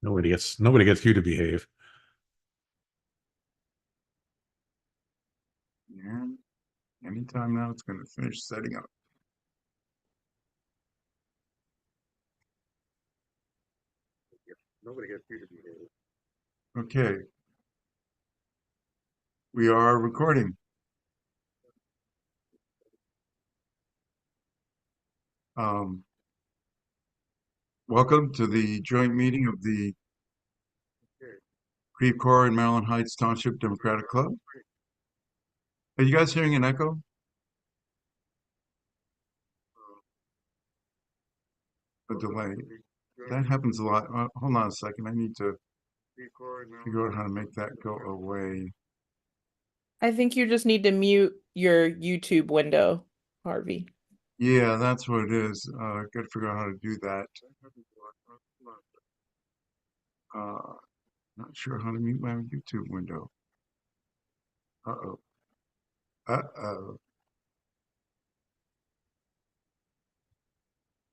Nobody gets you to behave. And anytime now, it's going to finish setting up. Nobody gets you to behave. Okay. We are recording. Welcome to the joint meeting of the Creve Coeur and Maryland Heights Township Democratic Club. Are you guys hearing an echo? A delay. That happens a lot. Hold on a second. I need to figure out how to make that go away. I think you just need to mute your YouTube window, Harvey. Yeah, that's what it is. Got to figure out how to do that. Not sure how to mute my YouTube window. Uh-oh. Uh-oh.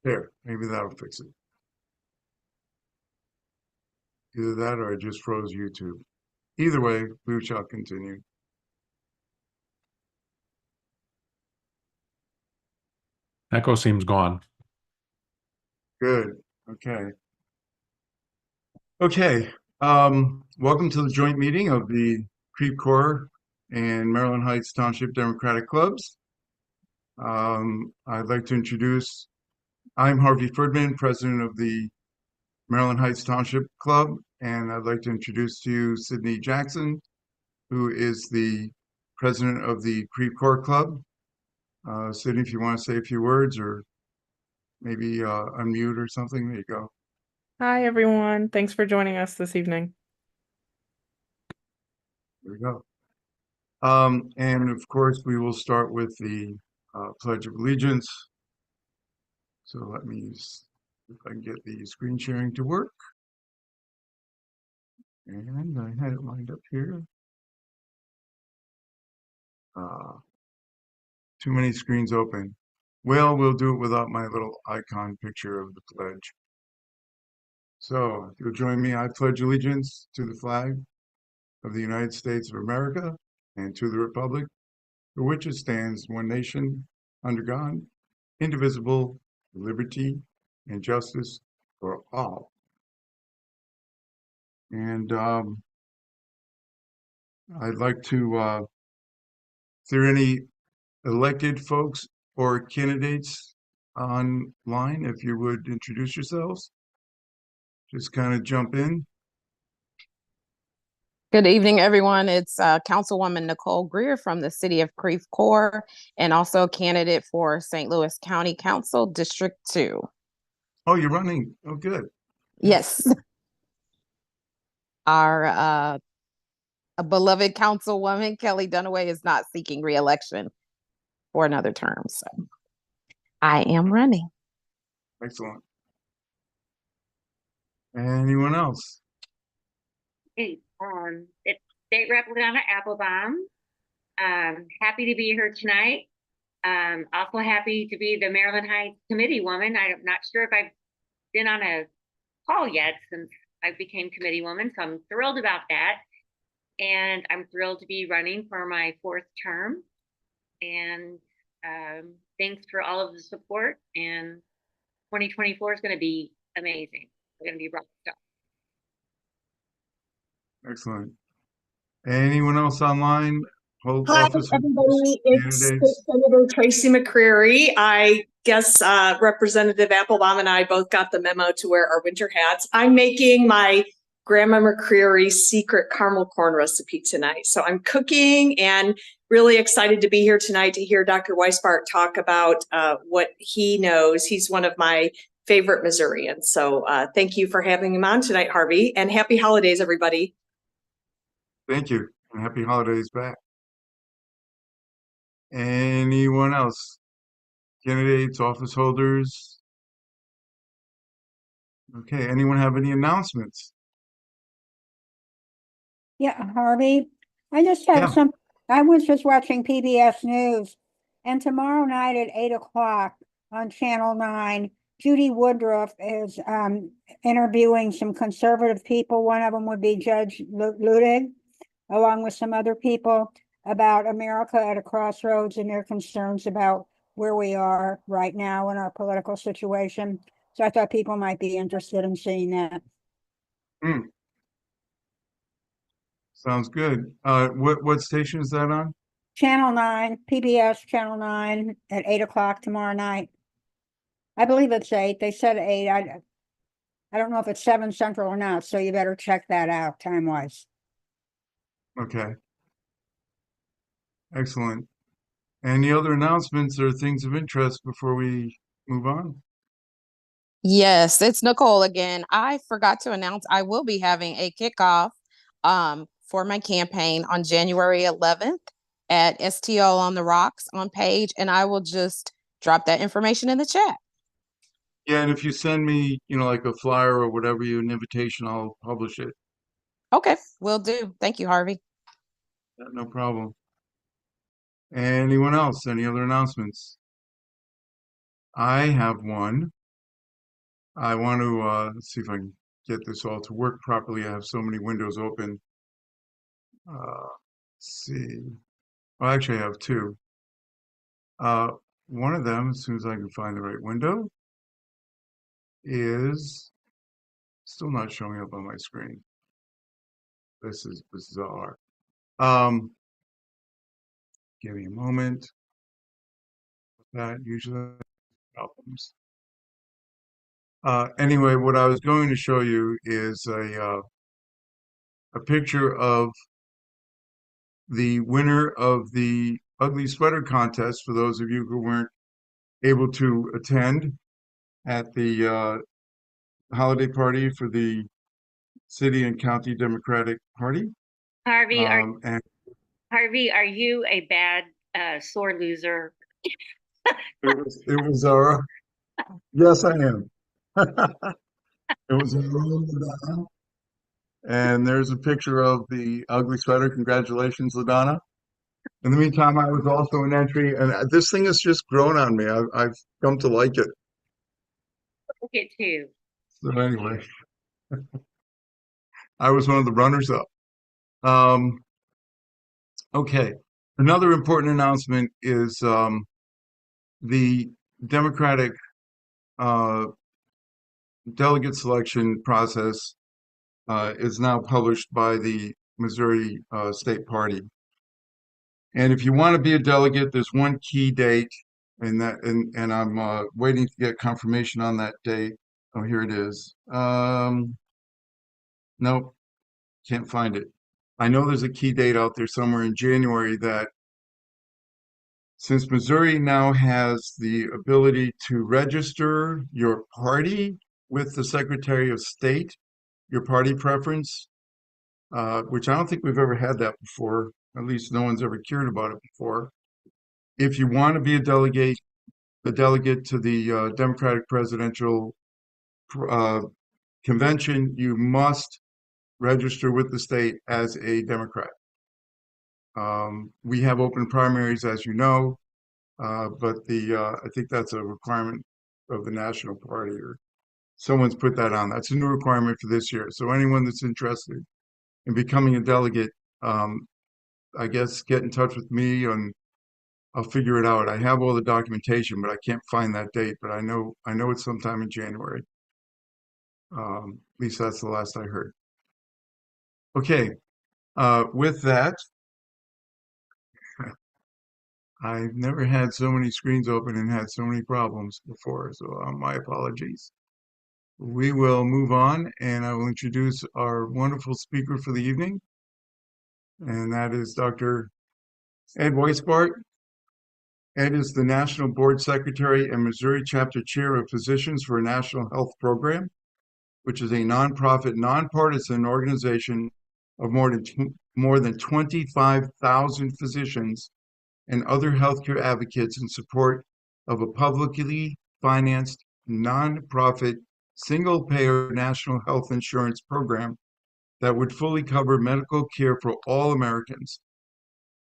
There, maybe that'll fix it. Either that or I just froze YouTube. Either way, we shall continue. Echo seems gone. Good. Okay. Okay. Welcome to the joint meeting of the Creve Coeur and Maryland Heights Township Democratic Clubs. I'd like to introduce, I'm Harvey Ferdman, president of the Maryland Heights Township Club, and I'd like to introduce to you Sydney Jackson, who is the president of the Creve Coeur Club. Sydney, if you want to say a few words or maybe unmute or something, there you go. Hi, everyone. Thanks for joining us this evening. There we go. And of course, we will start with the Pledge of Allegiance. So let me see if I can get the screen sharing to work. And I had it lined up here. Too many screens open. Well, we'll do it without my little icon picture of the pledge. So if you'll join me, I pledge allegiance to the flag of the United States of America and to the republic for which it stands, one nation, under God, indivisible, liberty and justice for all. And I'd like to, if there are any elected folks or candidates online, if you would introduce yourselves, just kind of jump in. Good evening, everyone. It's Councilwoman Nicole Greer from the city of Creve Coeur and also a candidate for St. Louis County Council District 2. Oh, you're running. Oh, good. Yes. Our beloved Councilwoman Kelly Dunaway is not seeking re-election for another term. So I am running. Excellent. Anyone else? Hey, it's State Rep Liana Applebaum. Happy to be here tonight. Also happy to be the Maryland Heights committee woman. I'm not sure if I've been on a call yet since I became committee woman, so I'm thrilled about that. And I'm thrilled to be running for my 4th term. And thanks for all of the support. And 2024 is going to be amazing. We're going to be rock star. Excellent. Anyone else online? Hi, everybody. It's Senator Tracy McCreary. I guess Representative Applebaum and I both got the memo to wear our winter hats. I'm making my Grandma McCreary's secret caramel corn recipe tonight. So I'm cooking and really excited to be here tonight to hear Dr. Weisbart talk about what he knows. He's one of my favorite Missourians. So thank you for having him on tonight, Harvey, and happy holidays, everybody. Thank you, and happy holidays back. Anyone else? Candidates, office holders? Okay, anyone have any announcements? Yeah, Harvey, I just have some, I was just watching PBS News, and tomorrow night at 8 o'clock on Channel 9, Judy Woodruff is interviewing some conservative people. One of them would be Judge Ludig, along with some other people, about America at a crossroads and their concerns about where we are right now in our political situation. So I thought people might be interested in seeing that. Sounds good. What station is that on? Channel 9, PBS Channel 9 at 8 o'clock tomorrow night. I believe it's 8. They said 8. I don't know if it's 7 Central or not, so you better check that out time-wise. Okay. Excellent. Any other announcements or things of interest before we move on? Yes, it's Nicole again. I forgot to announce I will be having a kickoff for my campaign on January 11th at STL on the Rocks on page, and I will just drop that information in the chat. Yeah, and if you send me, like a flyer or whatever, an invitation, I'll publish it. Okay, will do. Thank you, Harvey. Yeah, no problem. Anyone else? Any other announcements? I have one. I want to let's see if I can get this all to work properly. I have so many windows open. Let's see. Well, actually, I have two. One of them, as soon as I can find the right window, is still not showing up on my screen. This is bizarre. Give me a moment. That usually problems. Anyway, what I was going to show you is a picture of the winner of the ugly sweater contest, for those of you who weren't able to attend at the holiday party for the city and county Democratic Party. Harvey, And Harvey, are you a bad sore loser? it was yes, I am. It was and there's a picture of the ugly sweater. Congratulations, LaDonna. In the meantime, I was also an entry, and this thing has just grown on me. I've come to like it. Look at two. So anyway, I was one of the runners up. Okay, another important announcement is the Democratic delegate selection process is now published by the Missouri State Party. And if you want to be a delegate, there's one key date, and I'm waiting to get confirmation on that date. Oh, here it is. Nope, can't find it. I know there's a key date out there somewhere in January that, since Missouri now has the ability to register your party with the Secretary of State, your party preference, which I don't think we've ever had that before. At least no one's ever cared about it before. If you want to be a delegate to the Democratic presidential convention, you must register with the state as a Democrat. We have open primaries, as you know, but I think that's a requirement of the national party, or someone's put that on. That's a new requirement for this year. So anyone that's interested in becoming a delegate, I guess get in touch with me and I'll figure it out. I have all the documentation, but I can't find that date. But I know it's sometime in January. At least that's the last I heard. Okay, with that, I've never had so many screens open and had so many problems before, so my apologies. We will move on, and I will introduce our wonderful speaker for the evening, and that is Dr. Ed Weisbart. Ed is the National Board Secretary and Missouri Chapter Chair of Physicians for a National Health Program, which is a nonprofit, nonpartisan organization of more than 25,000 physicians and other healthcare advocates in support of a publicly financed, nonprofit, single-payer national health insurance program that would fully cover medical care for all Americans.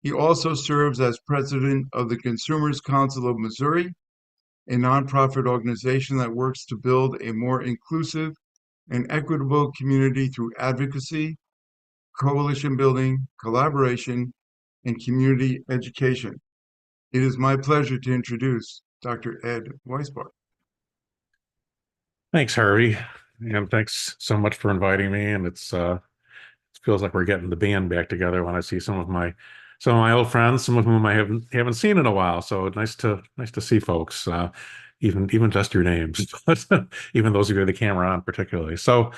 He also serves as president of the Consumers Council of Missouri a nonprofit organization that works to build a more inclusive and equitable community through advocacy, coalition building, collaboration, and community education. It is my pleasure to introduce Dr. Ed Weisbart. Thanks, Harvey. And thanks so much for inviting me. And it feels like we're getting the band back together when I see some of my old friends, some of whom I haven't seen in a while. So nice to see folks, even just your names, but even those of you with the camera on particularly. So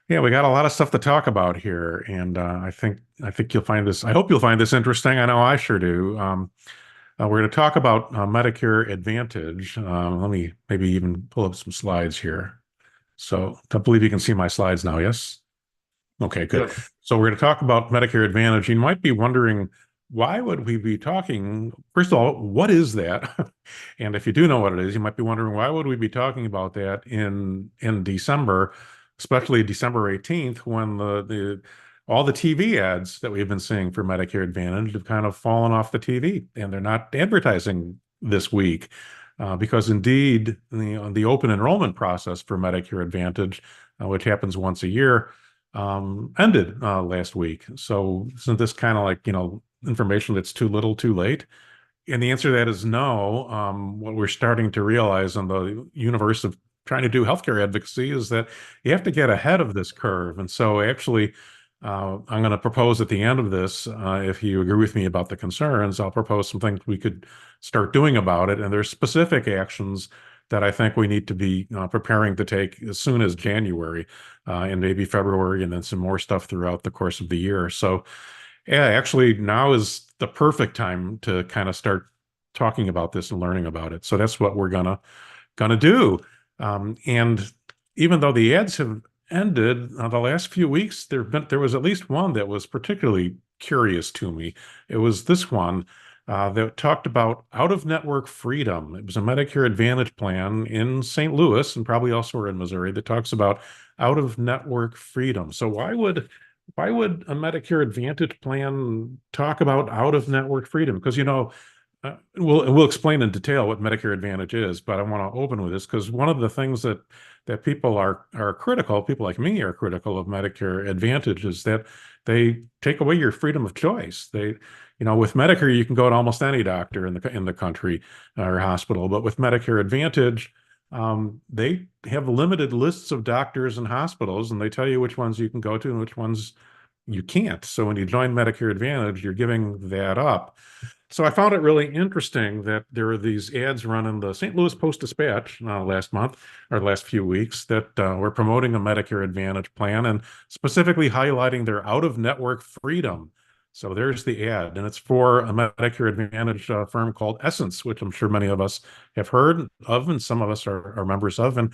yeah, we got a lot of stuff to talk about here, and I think you'll find this. I hope you'll find this interesting. I know I sure do. We're going to talk about Medicare Advantage. Let me maybe even pull up some slides here. So I believe you can see my slides now. Yes. Okay, good. Yes. So we're going to talk about Medicare Advantage. You might be wondering, why would we be talking? First of all, what is that? And if you do know what it is, you might be wondering, why would we be talking about that in December, especially December 18th, when the all the TV ads that we've been seeing for Medicare Advantage have kind of fallen off the TV, and they're not advertising this week. Because indeed, the open enrollment process for Medicare Advantage, which happens once a year, ended last week. So isn't this kind of like, information that's too little, too late? And the answer to that is no. What we're starting to realize in the universe of trying to do healthcare advocacy is that you have to get ahead of this curve. And so actually, I'm going to propose at the end of this, if you agree with me about the concerns, I'll propose some things we could start doing about it. And there's specific actions that I think we need to be preparing to take as soon as January and maybe February, and then some more stuff throughout the course of the year. So yeah, actually now is the perfect time to kind of start talking about this and learning about it. So that's what we're gonna do. And even though the ads have ended the last few weeks, there was at least one that was particularly curious to me. It was this one that talked about out-of-network freedom. It was a Medicare Advantage plan in St. Louis, and probably elsewhere in Missouri, that talks about out-of-network freedom. So why would a Medicare Advantage plan talk about out-of-network freedom? Because we'll explain in detail what Medicare Advantage is, but I want to open with this because one of the things that people are critical, people like me are critical of Medicare Advantage, is that they take away your freedom of choice. With Medicare, you can go to almost any doctor in the country or hospital, but with Medicare Advantage, they have limited lists of doctors and hospitals, and they tell you which ones you can go to and which ones you can't. So when you join Medicare Advantage, you're giving that up. So I found it really interesting that there are these ads run in the St. Louis Post-Dispatch last month or last few weeks that were promoting a Medicare Advantage plan and specifically highlighting their out-of-network freedom. So there's the ad, and it's for a Medicare Advantage firm called Essence, which I'm sure many of us have heard of, and some of us are members of. And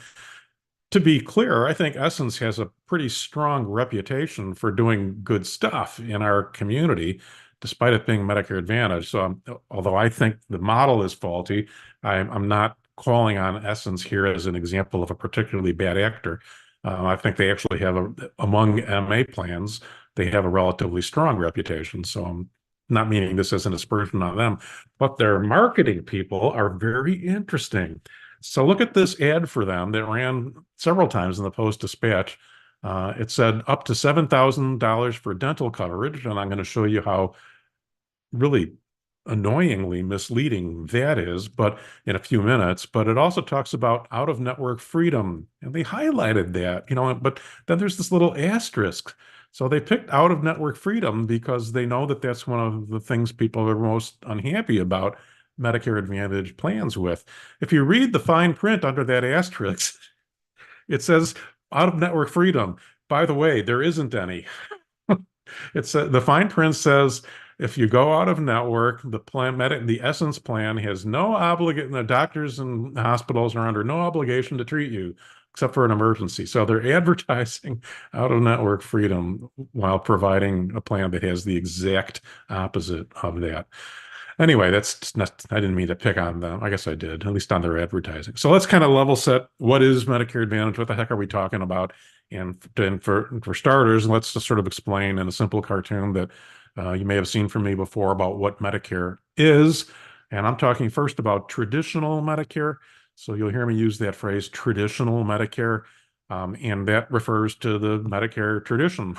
to be clear, I think Essence has a pretty strong reputation for doing good stuff in our community, despite it being Medicare Advantage. So although I think the model is faulty, I'm not calling on Essence here as an example of a particularly bad actor. I think they actually have, among MA plans, they have a relatively strong reputation. So I'm not meaning this as an aspersion on them, but their marketing people are very interesting. So look at this ad for them that ran several times in the Post-Dispatch. It said up to $7,000 for dental coverage, and I'm going to show you how really annoyingly misleading that is, but in a few minutes. But it also talks about out-of-network freedom, and they highlighted that, but then there's this little asterisk. So they picked out-of-network freedom because they know that that's one of the things people are most unhappy about Medicare Advantage plans with. If you read the fine print under that asterisk, it says out-of-network freedom. By the way, there isn't any. The fine print says, if you go out of network, the Essence plan has no obligation. The doctors and hospitals are under no obligation to treat you except for an emergency. So they're advertising out of network freedom while providing a plan that has the exact opposite of that. Anyway, that's not, I didn't mean to pick on them. I guess I did, at least on their advertising. So let's kind of level set. What is Medicare Advantage? What the heck are we talking about? And for starters, let's just sort of explain in a simple cartoon that you may have seen from me before about what Medicare is. And I'm talking first about traditional Medicare. So you'll hear me use that phrase, traditional Medicare. And that refers to the Medicare tradition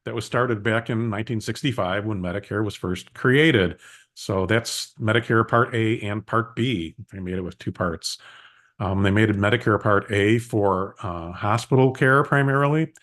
that was started back in 1965 when Medicare was first created. So that's Medicare Part A and Part B. They made it with two parts. They made it Medicare Part A for hospital care primarily.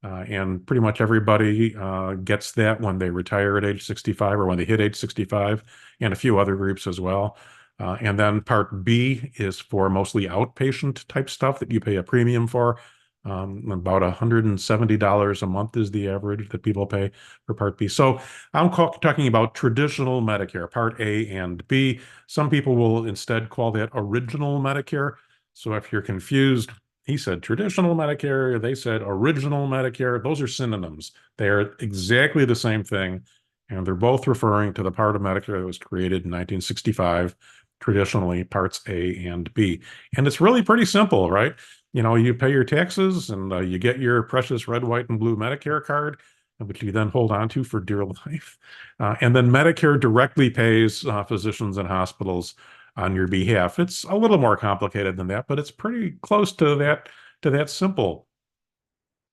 And pretty much everybody gets that when they retire at age 65 or when they hit age 65, and a few other groups as well. And then Part B is for mostly outpatient type stuff that you pay a premium for. About $170 a month is the average that people pay for Part B. So I'm talking about traditional Medicare, Part A and B. Some people will instead call that original Medicare. So if you're confused, he said traditional Medicare, they said original Medicare. Those are synonyms. They're exactly the same thing. And they're both referring to the part of Medicare that was created in 1965, traditionally Parts A and B. And it's really pretty simple, right? You know, you pay your taxes and you get your precious red, white, and blue Medicare card, which you then hold on to for dear life. And then Medicare directly pays physicians and hospitals on your behalf. It's a little more complicated than that, but it's pretty close to that simple.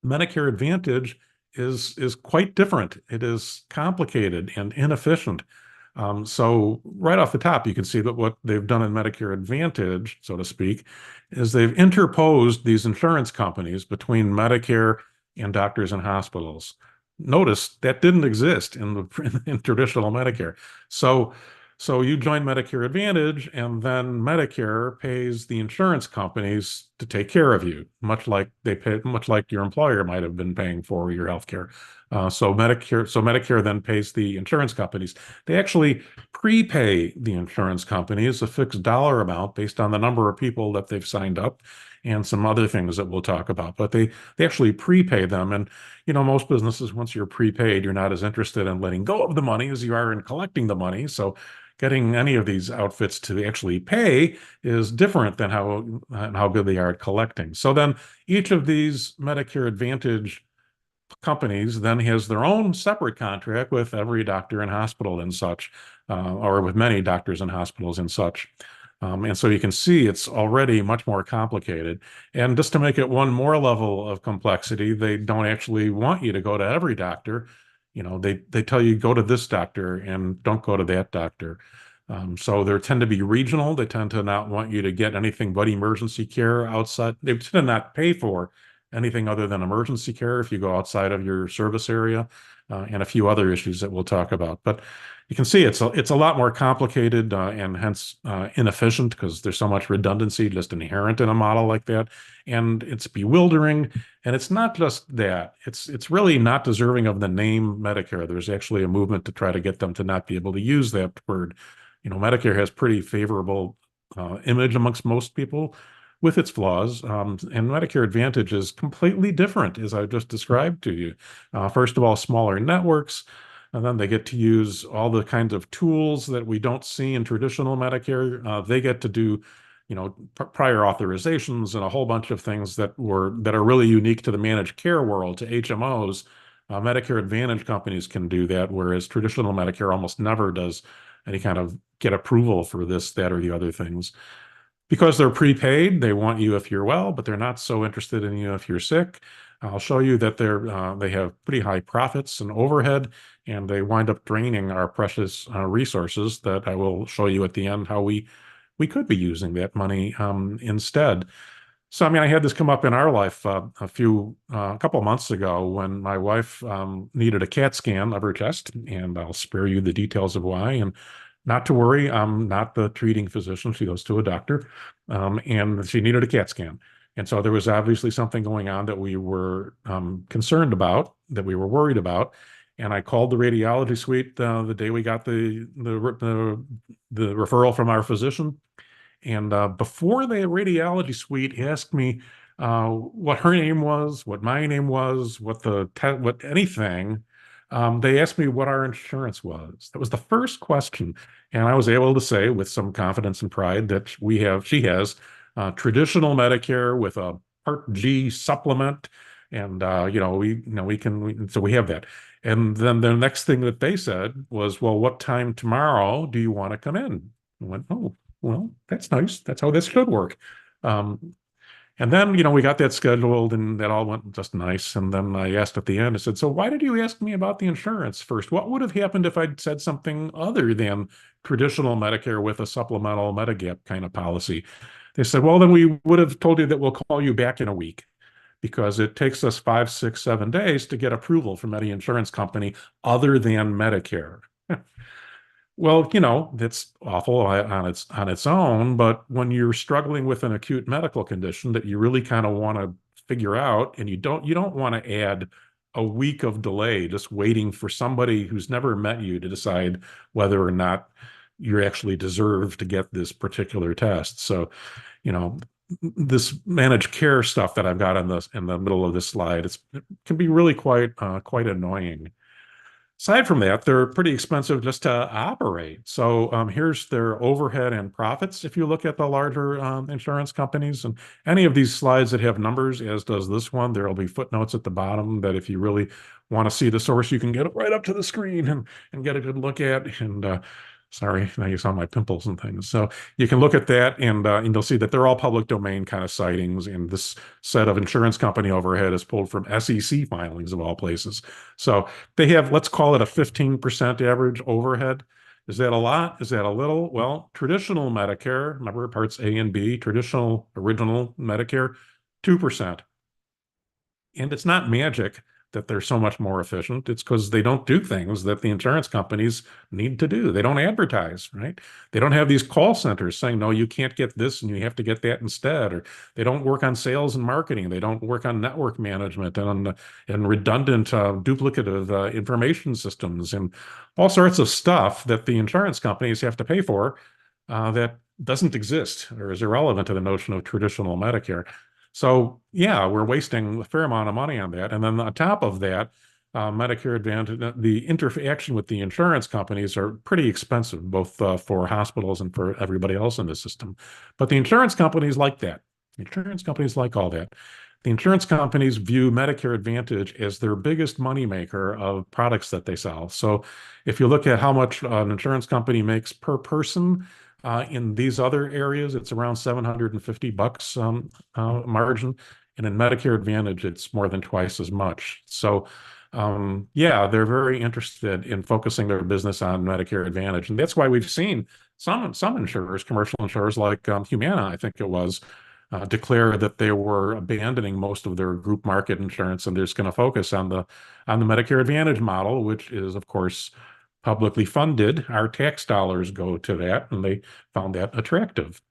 Medicare Advantage is quite different. It is complicated and inefficient. So right off the top, you can see that what they've done in Medicare Advantage, so to speak, is they've interposed these insurance companies between Medicare and doctors and hospitals. Notice that didn't exist in traditional Medicare. So you join Medicare Advantage, and then Medicare pays the insurance companies to take care of you, much like your employer might have been paying for your health care. So Medicare then pays the insurance companies. They actually prepay the insurance companies a fixed dollar amount based on the number of people that they've signed up and some other things that we'll talk about. But they actually prepay them. And, you know, most businesses, once you're prepaid, you're not as interested in letting go of the money as you are in collecting the money. So getting any of these outfits to actually pay is different than how good they are at collecting. So then each of these Medicare Advantage companies then has their own separate contract with every doctor and hospital and such, or with many doctors and hospitals and such. And so you can see it's already much more complicated. And just to make it one more level of complexity, they don't actually want you to go to every doctor. You know, they tell you go to this doctor and don't go to that doctor. So they tend to be regional. They tend to not want you to get anything but emergency care outside. They tend to not pay for anything other than emergency care if you go outside of your service area, and a few other issues that we'll talk about. But you can see it's a lot more complicated and hence inefficient because there's so much redundancy just inherent in a model like that, and it's bewildering. And it's not just that; it's really not deserving of the name Medicare. There's actually a movement to try to get them to not be able to use that word. You know, Medicare has pretty favorable image amongst most people, with its flaws, and Medicare Advantage is completely different, as I just described to you. First of all, smaller networks, and then they get to use all the kinds of tools that we don't see in traditional Medicare. They get to do, you know, prior authorizations and a whole bunch of things that are really unique to the managed care world, to HMOs. Medicare Advantage companies can do that, whereas traditional Medicare almost never does any kind of get approval for this, that, or the other things. Because they're prepaid, they want you if you're well, but they're not so interested in you if you're sick. I'll show you that they have pretty high profits and overhead, and they wind up draining our precious resources that I will show you at the end how we could be using that money instead. So, I mean, I had this come up in our life a couple of months ago when my wife needed a CAT scan of her chest, and I'll spare you the details of why. And not to worry, I'm not the treating physician. She goes to a doctor, and she needed a CAT scan. And so there was obviously something going on that we were concerned about, that we were worried about. And I called the radiology suite the day we got the referral from our physician. And before the radiology suite asked me what her name was, what my name was, what anything, they asked me what our insurance was. That was the first question. And I was able to say with some confidence and pride that she has traditional Medicare with a Part G supplement. And, so we have that. And then the next thing that they said was, well, what time tomorrow do you want to come in? I went, oh, well, that's nice. That's how this should work. And then, we got that scheduled and that all went just nice. And then I asked at the end, I said, so why did you ask me about the insurance first? What would have happened if I'd said something other than traditional Medicare with a supplemental Medigap kind of policy? They said, well, then we would have told you that we'll call you back in a week because it takes us 5, 6, 7 days to get approval from any insurance company other than Medicare. Well, that's awful on its own, but when you're struggling with an acute medical condition that you really kind of want to figure out, and you don't want to add a week of delay just waiting for somebody who's never met you to decide whether or not you actually deserve to get this particular test. So, you know, this managed care stuff that I've got in the middle of this slide, it can be really quite annoying. Aside from that, they're pretty expensive just to operate. So here's their overhead and profits. If you look at the larger insurance companies, and any of these slides that have numbers, as does this one, there'll be footnotes at the bottom that if you really want to see the source, you can get it right up to the screen and get a good look at. And sorry, now you saw my pimples and things. So you can look at that and you'll see that they're all public domain kind of sightings. And this set of insurance company overhead is pulled from SEC filings of all places. So they have, let's call it a 15% average overhead. Is that a lot? Is that a little? Well, traditional Medicare, remember parts A and B, traditional original Medicare, 2%. And it's not magic that they're so much more efficient. It's because they don't do things that the insurance companies need to do. They don't advertise, right? They don't have these call centers saying, no, you can't get this and you have to get that instead. Or they don't work on sales and marketing. They don't work on network management and redundant duplicative information systems and all sorts of stuff that the insurance companies have to pay for that doesn't exist or is irrelevant to the notion of traditional Medicare. So yeah, we're wasting a fair amount of money on that. And then on top of that, Medicare Advantage, the interaction with the insurance companies are pretty expensive, both for hospitals and for everybody else in the system. But the insurance companies like that. The insurance companies like all that. The insurance companies view Medicare Advantage as their biggest moneymaker of products that they sell. So if you look at how much an insurance company makes per person, in these other areas, it's around $750 margin. And in Medicare Advantage, it's more than twice as much. So yeah, they're very interested in focusing their business on Medicare Advantage. And that's why we've seen some insurers, commercial insurers like Humana, I think it was, declare that they were abandoning most of their group market insurance and they're just going to focus on the Medicare Advantage model, which is, of course, publicly funded. Our tax dollars go to that, and they found that attractive.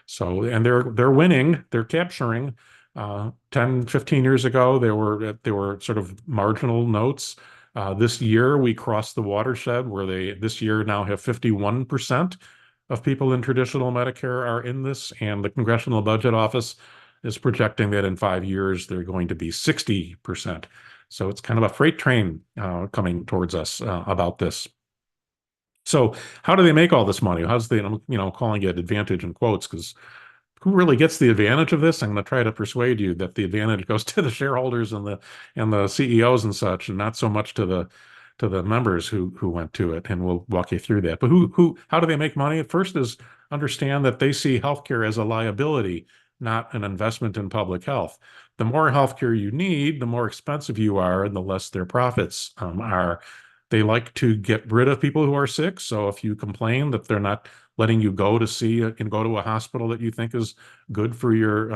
So, and they're winning, they're capturing. 10, 15 years ago, they were sort of marginal notes. This year, we crossed the watershed where they this year now have 51% of people in traditional Medicare are in this, and the Congressional Budget Office is projecting that in 5 years they're going to be 60%. So it's kind of a freight train coming towards us about this. So how do they make all this money? How's the, calling it advantage in quotes, because who really gets the advantage of this? I'm going to try to persuade you that the advantage goes to the shareholders and the CEOs and such, and not so much to the members who went to it. And we'll walk you through that. But how do they make money? First is understand that they see healthcare as a liability, not an investment in public health. The more healthcare you need, the more expensive you are, and the less their profits are. They like to get rid of people who are sick. So if you complain that they're not letting you go to see and go to a hospital that you think is good for your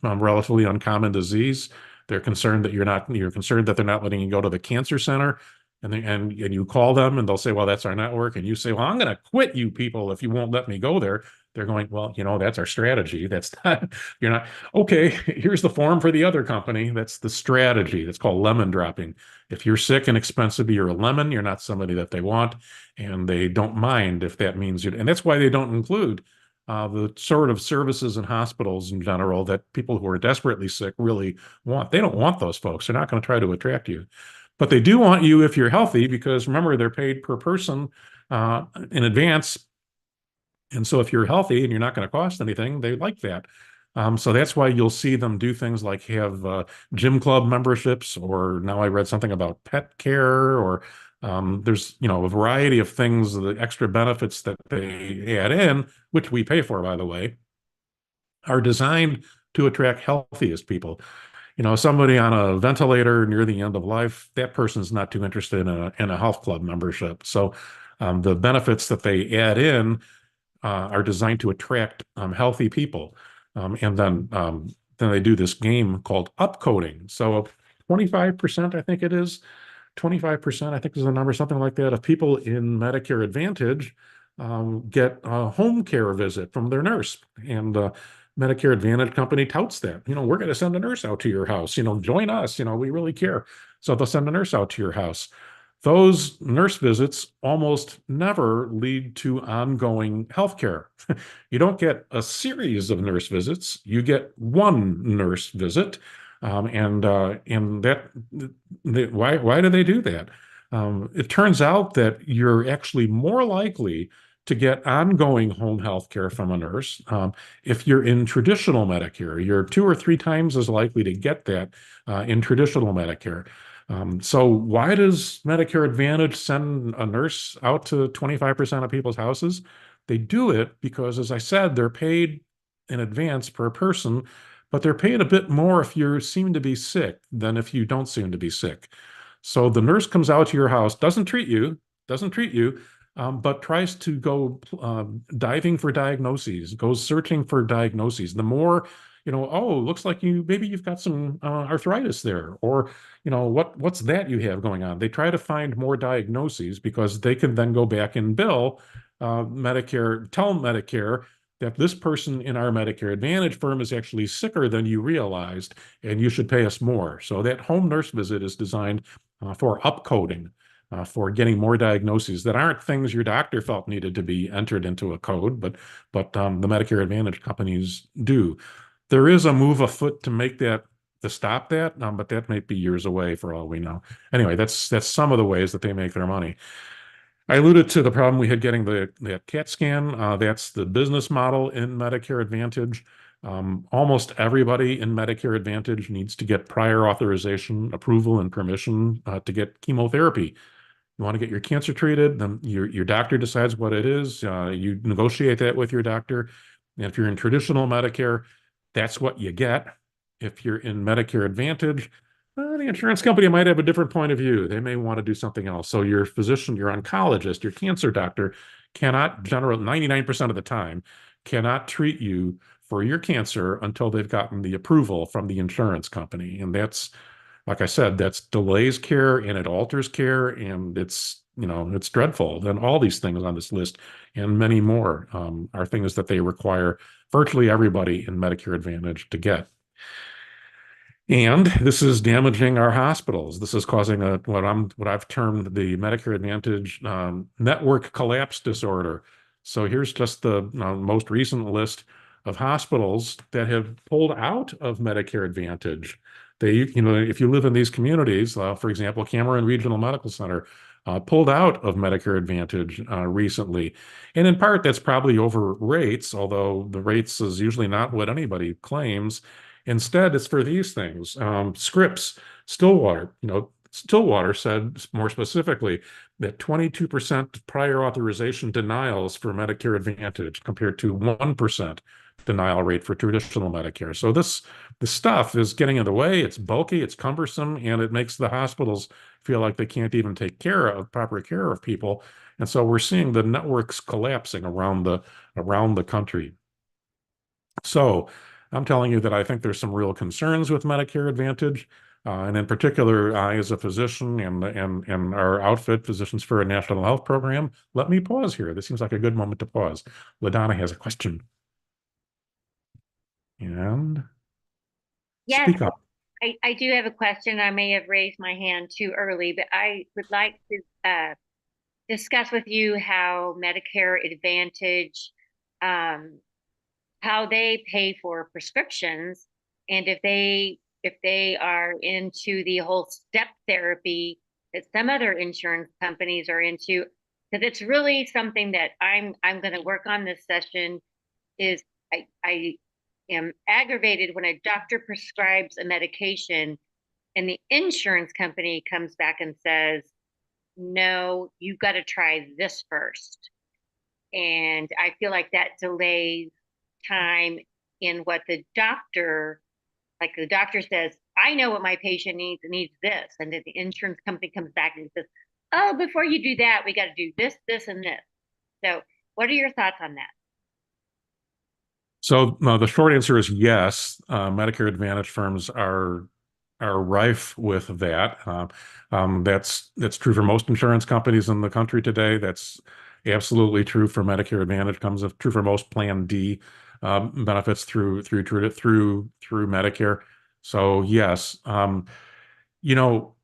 relatively uncommon disease, they're concerned that you're concerned that they're not letting you go to the cancer center. And you call them and they'll say, well, that's our network. And you say, well, I'm going to quit you people if you won't let me go there. They're going, well, that's our strategy. That's not, you're not, okay, here's the form for the other company. That's the strategy. That's called lemon dropping. If you're sick and expensive, you're a lemon. You're not somebody that they want. And they don't mind if that means you, and that's why they don't include the sort of services in hospitals in general that people who are desperately sick really want. They don't want those folks. They're not going to try to attract you. But they do want you if you're healthy, because remember, they're paid per person in advance. And so if you're healthy and you're not going to cost anything, they like that. So that's why you'll see them do things like have gym club memberships, or now I read something about pet care, or there's, a variety of things, the extra benefits that they add in, which we pay for, by the way. are designed to attract healthiest people. You know, somebody on a ventilator near the end of life, that person's not too interested in a health club membership. So the benefits that they add in are designed to attract healthy people. And then they do this game called upcoding. So 25%, I think it is, 25%, I think is the number, something like that, of people in Medicare Advantage get a home care visit from their nurse. And Medicare Advantage company touts that. You know, we're going to send a nurse out to your house. You know, join us. You know, we really care. So they'll send a nurse out to your house. Those nurse visits almost never lead to ongoing health care. You don't get a series of nurse visits. You get one nurse visit. And that why do they do that? It turns out that you're actually more likely to get ongoing home health care from a nurse. If you're in traditional Medicare, you're 2 or 3 times as likely to get that in traditional Medicare. So why does Medicare Advantage send a nurse out to 25% of people's houses? They do it because, as I said, they're paid in advance per person, but they're paid a bit more if you seem to be sick than if you don't seem to be sick. So the nurse comes out to your house, doesn't treat you, but tries to go diving for diagnoses, goes searching for diagnoses. The more, you know, oh, looks like maybe you've got some arthritis there, or you know, what's that you have going on? They try to find more diagnoses because they can then go back and bill Medicare, tell Medicare that this person in our Medicare Advantage firm is actually sicker than you realized, and you should pay us more. So that home nurse visit is designed for upcoding, for getting more diagnoses that aren't things your doctor felt needed to be entered into a code, but the Medicare Advantage companies do. There is a move afoot to make that to stop that, but that might be years away for all we know. Anyway, that's some of the ways that they make their money. I alluded to the problem we had getting that CAT scan. That's the business model in Medicare Advantage. Almost everybody in Medicare Advantage needs to get prior authorization, approval, and permission to get chemotherapy. You want to get your cancer treated, then your doctor decides what it is. You negotiate that with your doctor. And if you're in traditional Medicare, that's what you get. If you're in Medicare Advantage, the insurance company might have a different point of view. They may want to do something else. So your physician, your oncologist, your cancer doctor cannot, 99% of the time, cannot treat you for your cancer until they've gotten the approval from the insurance company. And that's, like I said, that's delays care and it alters care, and it's, you know, it's dreadful. Then all these things on this list and many more are things that they require virtually everybody in Medicare Advantage to get. And this is damaging our hospitals. This is causing what I've termed the Medicare Advantage network collapse disorder. So here's just the most recent list of hospitals that have pulled out of Medicare Advantage. They, you know, if you live in these communities, for example, Cameron Regional Medical Center pulled out of Medicare Advantage recently. And in part, that's probably over rates, although the rates is usually not what anybody claims. Instead, it's for these things. Scripps, Stillwater, you know, Stillwater said more specifically that 22% prior authorization denials for Medicare Advantage compared to 1% denial rate for traditional Medicare. So the stuff is getting in the way. It's bulky, it's cumbersome, and it makes the hospitals feel like they can't even take proper care of people. And so we're seeing the networks collapsing around the country. So I'm telling you that I think there's some real concerns with Medicare Advantage. And in particular, I, as a physician and our outfit, Physicians for a National Health Program, let me pause here. This seems like a good moment to pause. LaDonna has a question. And Yes, speak up. I do have a question. I may have raised my hand too early, but I would like to discuss with you how Medicare Advantage, how they pay for prescriptions, and if they are into the whole step therapy that some other insurance companies are into, because it's really something that I'm going to work on this session. Is I am aggravated when a doctor prescribes a medication and the insurance company comes back and says, no, you've got to try this first. And I feel like that delays time in what the doctor, like the doctor says, I know what my patient needs, it needs this. And then the insurance company comes back and says, oh, before you do that, we got to do this, this, and this. So what are your thoughts on that? So the short answer is yes. Medicare Advantage firms are rife with that. That's true for most insurance companies in the country today. That's absolutely true for Medicare Advantage. Comes true for most Plan D benefits through Medicare. So yes, you know,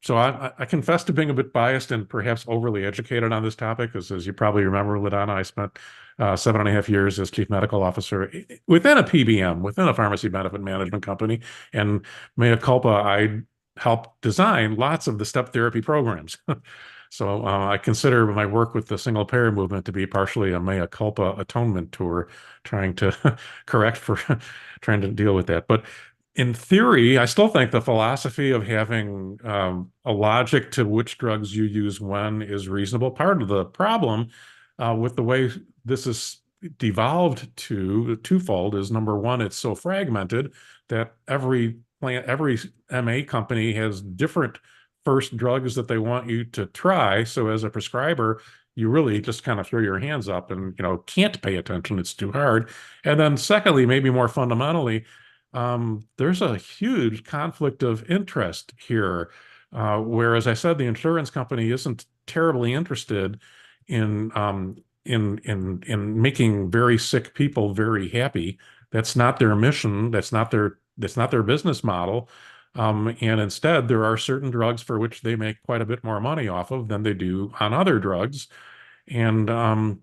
so I confess to being a bit biased and perhaps overly educated on this topic, because as you probably remember, LaDonna, I spent 7.5 years as chief medical officer within a PBM, within a pharmacy benefit management company, and mea culpa, I helped design lots of the step therapy programs. So I consider my work with the single payer movement to be partially a mea culpa atonement tour, trying to correct for trying to deal with that. But in theory, I still think the philosophy of having a logic to which drugs you use when is reasonable. Part of the problem with the way this is devolved to twofold is, number one, it's so fragmented that every MA company has different first drugs that they want you to try. So as a prescriber, you really just kind of throw your hands up and can't pay attention. It's too hard. And then secondly, maybe more fundamentally, there's a huge conflict of interest here. Where, as I said, the insurance company isn't terribly interested in making very sick people very happy. That's not their mission. That's not their business model. And instead, there are certain drugs for which they make quite a bit more money off of than they do on other drugs. And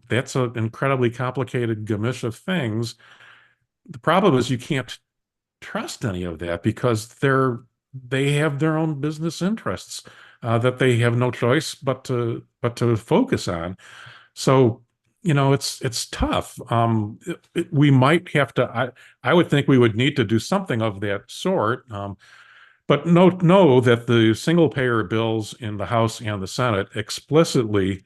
that's an incredibly complicated gamish of things. The problem is you can't trust any of that because they have their own business interests that they have no choice but to focus on. So it's tough. We might have to. I would think we would need to do something of that sort. But know that the single payer bills in the House and the Senate explicitly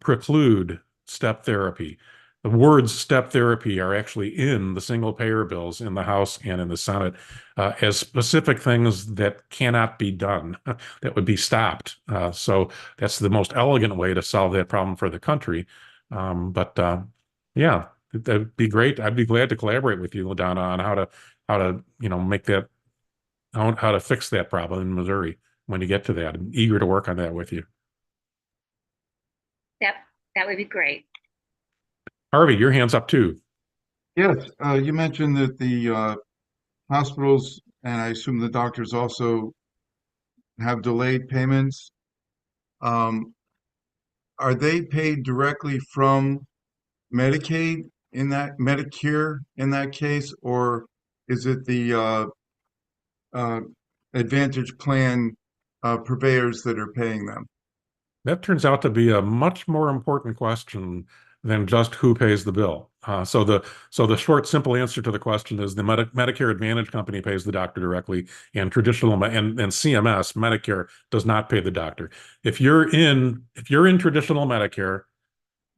preclude step therapy. The words step therapy are actually in the single payer bills in the House and in the Senate as specific things that cannot be done, that would be stopped. So that's the most elegant way to solve that problem for the country. But yeah, that'd be great. I'd be glad to collaborate with you, LaDonna, on how to make that how to fix that problem in Missouri when you get to that. I'm eager to work on that with you. Yep, that would be great. Harvey, your hand's up too. Yes, you mentioned that the hospitals and I assume the doctors also have delayed payments. Um, are they paid directly from Medicaid in that Medicare in that case, or is it the uh, Advantage plan purveyors that are paying them? That turns out to be a much more important question than just who pays the bill. So the short, simple answer to the question is the Medicare Advantage company pays the doctor directly, and and CMS Medicare does not pay the doctor. If you're in traditional Medicare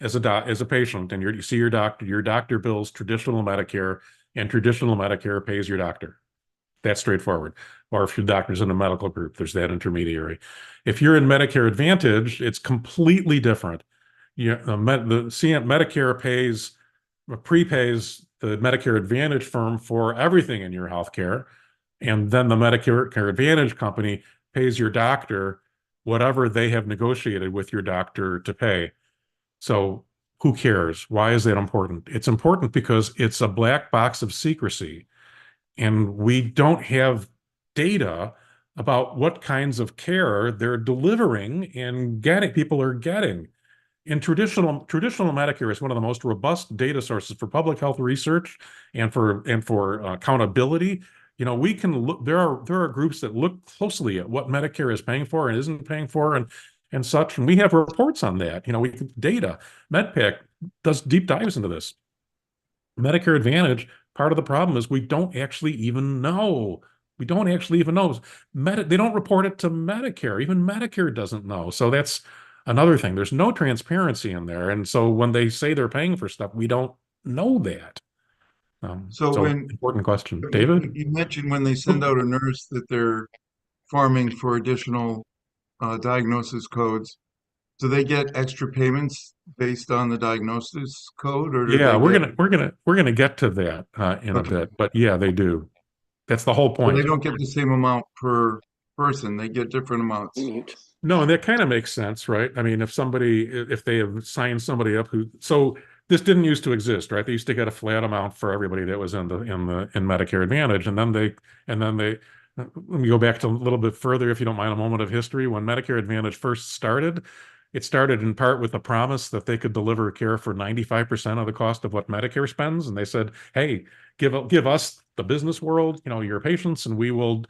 as a patient and you see your doctor bills traditional Medicare, and traditional Medicare pays your doctor. That's straightforward. Or if your doctor's in a medical group, there's that intermediary. If you're in Medicare Advantage, it's completely different. Medicare prepays the Medicare Advantage firm for everything in your health care, and then the Medicare Advantage company pays your doctor whatever they have negotiated with your doctor to pay. So who cares? Why is that important? It's important because it's a black box of secrecy, and we don't have data about what kinds of care they're delivering and people are getting. In traditional Medicare is one of the most robust data sources for public health research and for accountability. We can look. There are groups that look closely at what Medicare is paying for and isn't paying for, and such. And we have reports on that. Data. MedPAC does deep dives into this. Medicare Advantage, part of the problem is we don't actually even know. We don't actually even know. They don't report it to Medicare. Even Medicare doesn't know. So that's another thing. There's no transparency in there. And so when they say they're paying for stuff, we don't know that. So So when important question, David. you mentioned when they send out a nurse that they're farming for additional diagnosis codes, do they get extra payments based on the diagnosis code, or do Yeah, they get, we're gonna get to that in a okay, bit, but yeah, they do. That's the whole so they point. don't get the same amount per person, they get different amounts. Mute. No, and that kind of makes sense, right? I mean, if they have signed somebody up so this didn't used to exist, right? They used to get a flat amount for everybody that was in Medicare Advantage, and then they let me go back to a little bit further, if you don't mind, a moment of history. When Medicare Advantage first started, it started in part with the promise that they could deliver care for 95% of the cost of what Medicare spends, and they said, "Hey, give us the business world, your patients, and we will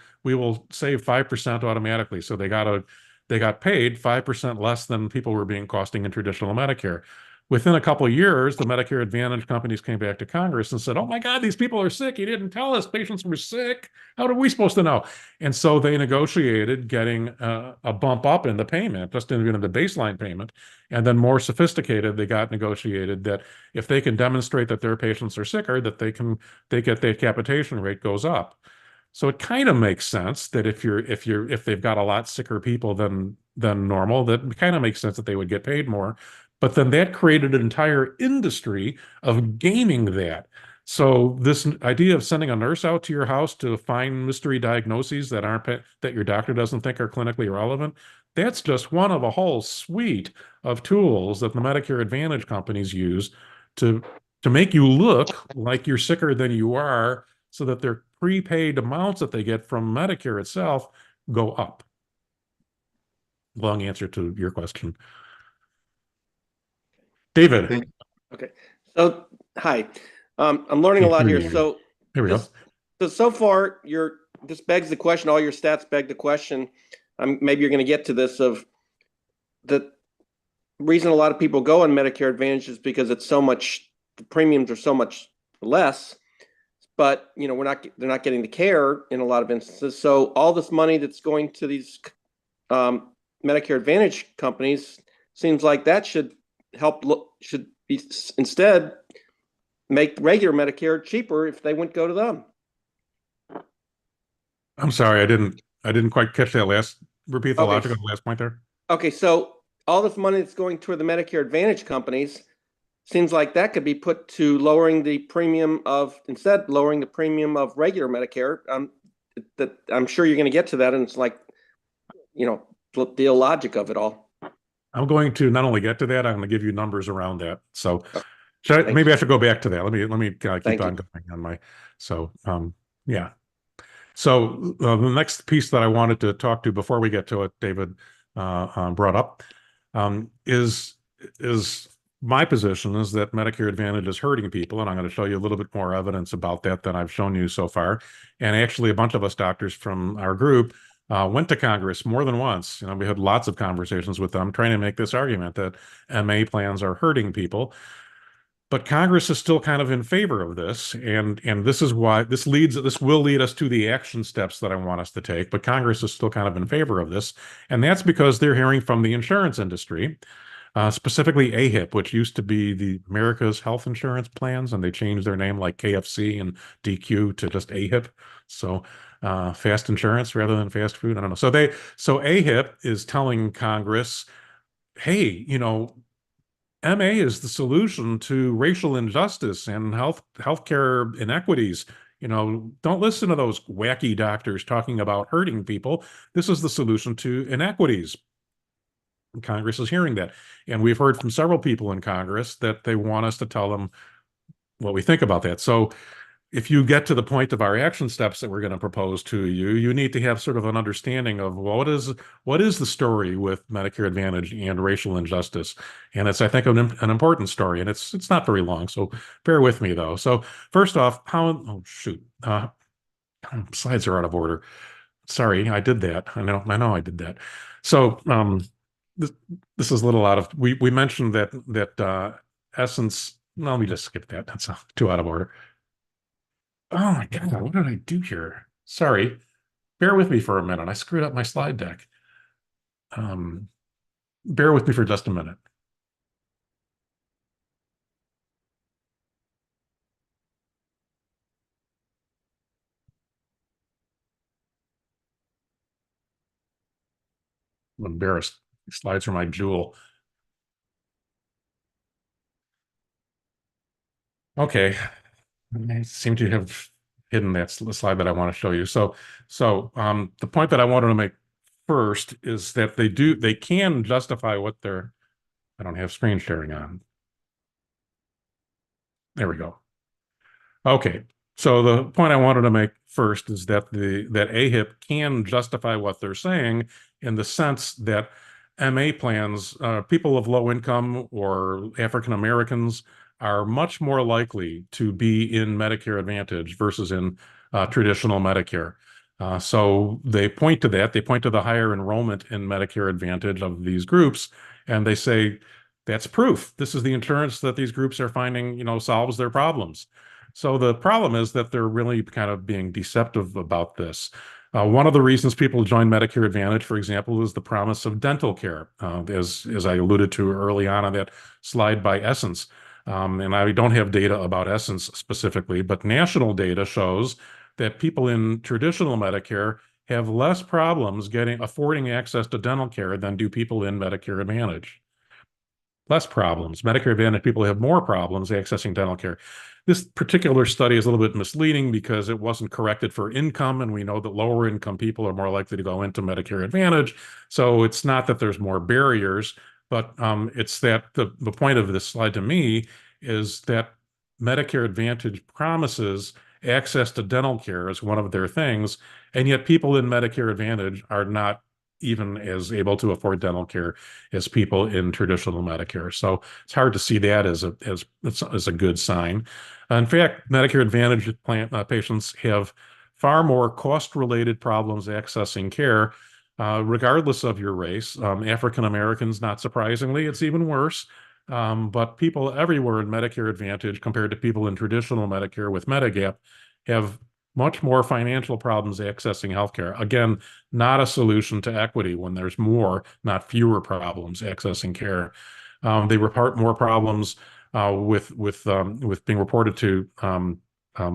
save 5% automatically." So they got paid 5% less than people were being costing in traditional Medicare. Within a couple of years, the Medicare Advantage companies came back to Congress and said, "Oh my God, these people are sick. You didn't tell us patients were sick. How are we supposed to know?" And so they negotiated getting a bump up in the payment, just in the baseline payment. And then more sophisticated, they got negotiated that if they can demonstrate that their patients are sicker, that they get their capitation rate goes up. So it kind of makes sense that if they've got a lot sicker people than normal, that kind of makes sense that they would get paid more. But then that created an entire industry of gaming that. So this idea of sending a nurse out to your house to find mystery diagnoses that your doctor doesn't think are clinically relevant, that's just one of a whole suite of tools that the Medicare Advantage companies use to to make you look like you're sicker than you are, so that their prepaid amounts that they get from Medicare itself go up. Long answer to your question. David, Thank, Okay. So, hi. I'm learning a can't lot hear here. you. So Here we go. so far, this begs the question. All your stats beg the question. Maybe you're going to get to this of the reason a lot of people go on Medicare Advantage is because the premiums are so much less. But they're not getting the care in a lot of instances. So all this money that's going to these Medicare Advantage companies seems like that should should be instead make regular Medicare cheaper if they wouldn't go to them. I'm sorry, I didn't quite catch that last. Repeat the Okay. logic of the last point there. Okay, so all this money that's going toward the Medicare Advantage companies seems like that could be put to lowering the premium of regular Medicare. That I'm sure you're going to get to that, and it's like, the illogic of it all. I'm going to not only get to that, I'm going to give you numbers around that. So Thank maybe you. I should go back to that. Let me keep Thank on you. going on my. So yeah. So the next piece that I wanted to talk to before we get to it, David brought up, is my position is that Medicare Advantage is hurting people, and I'm going to show you a little bit more evidence about that than I've shown you so far. And actually, a bunch of us doctors from our group went to Congress more than once. We had lots of conversations with them trying to make this argument that MA plans are hurting people. But Congress is still kind of in favor of this, and this is why this will lead us to the action steps that I want us to take. But Congress is still kind of in favor of this, and that's because they're hearing from the insurance industry, specifically AHIP, which used to be the America's Health Insurance Plans, and they changed their name like KFC and DQ to just AHIP. So fast insurance rather than fast food. I don't know. So AHIP is telling Congress, hey, MA is the solution to racial injustice and healthcare inequities. Don't listen to those wacky doctors talking about hurting people. This is the solution to inequities. Congress is hearing that. And we've heard from several people in Congress that they want us to tell them what we think about that. So if you get to the point of our action steps that we're going to propose to you, you need to have sort of an understanding of what is the story with Medicare Advantage and racial injustice. And it's, I think, an important story, and it's not very long, so bear with me though. So first off, slides are out of order. Sorry, I did that. I know I did that. So this is a little out of, we mentioned that Essence. No, let me just skip that. That's too out of order. Oh my God, what did I do here? Sorry. Bear with me for a minute. I screwed up my slide deck. Bear with me for just a minute. I'm embarrassed. These slides are my jewel. Okay, I seem to have hidden that slide that I want to show you. So the point that I wanted to make first is that they can justify what they're. I don't have screen sharing on. There we go. Okay. So the point I wanted to make first is that that AHIP can justify what they're saying in the sense that MA plans, people of low income or African Americans are much more likely to be in Medicare Advantage versus in traditional Medicare. So they point to that. They point to the higher enrollment in Medicare Advantage of these groups, and they say that's proof. This is the insurance that these groups are finding, solves their problems. So the problem is that they're really kind of being deceptive about this. One of the reasons people join Medicare Advantage, for example, is the promise of dental care, as I alluded to early on that slide by Essence. And I don't have data about Essence specifically, but national data shows that people in traditional Medicare have less problems affording access to dental care than do people in Medicare Advantage. Less problems. Medicare Advantage people have more problems accessing dental care. This particular study is a little bit misleading because it wasn't corrected for income, and we know that lower income people are more likely to go into Medicare Advantage. So it's not that there's more barriers, but it's that the point of this slide to me is that Medicare Advantage promises access to dental care as one of their things, and yet people in Medicare Advantage are not even as able to afford dental care as people in traditional Medicare. So it's hard to see that as a good sign. In fact, Medicare Advantage patients have far more cost-related problems accessing care, regardless of your race. African Americans, not surprisingly, it's even worse. But people everywhere in Medicare Advantage compared to people in traditional Medicare with Medigap have much more financial problems accessing healthcare. Again, not a solution to equity when there's more, not fewer problems accessing care. They report more problems with being reported to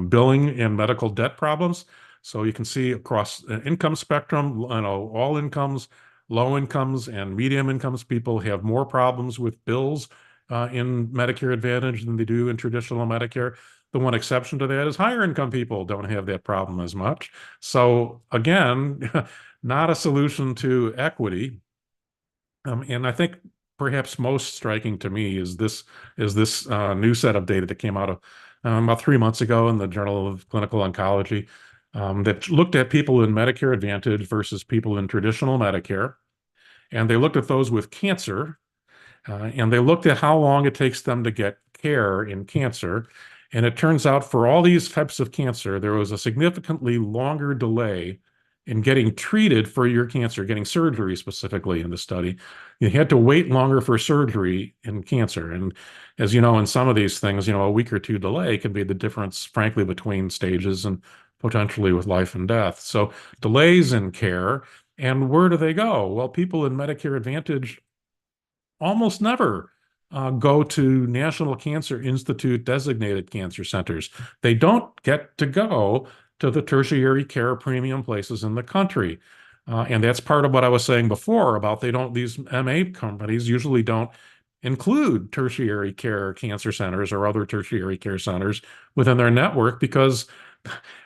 billing and medical debt problems. So you can see across the income spectrum, all incomes, low incomes, and medium incomes people have more problems with bills in Medicare Advantage than they do in traditional Medicare. The one exception to that is higher income people don't have that problem as much. So again, not a solution to equity. And I think perhaps most striking to me is this new set of data that came out of about 3 months ago in the Journal of Clinical Oncology that looked at people in Medicare Advantage versus people in traditional Medicare. And they looked at those with cancer, and they looked at how long it takes them to get care in cancer. And it turns out for all these types of cancer, there was a significantly longer delay in getting treated for your cancer, getting surgery specifically in the study. You had to wait longer for surgery in cancer. And as you know, in some of these things, a week or two delay can be the difference, frankly, between stages and potentially with life and death. So delays in care. And where do they go? Well, people in Medicare Advantage almost never go to National Cancer Institute designated cancer centers. They don't get to go to the tertiary care premium places in the country. And that's part of what I was saying before about these MA companies usually don't include tertiary care cancer centers or other tertiary care centers within their network because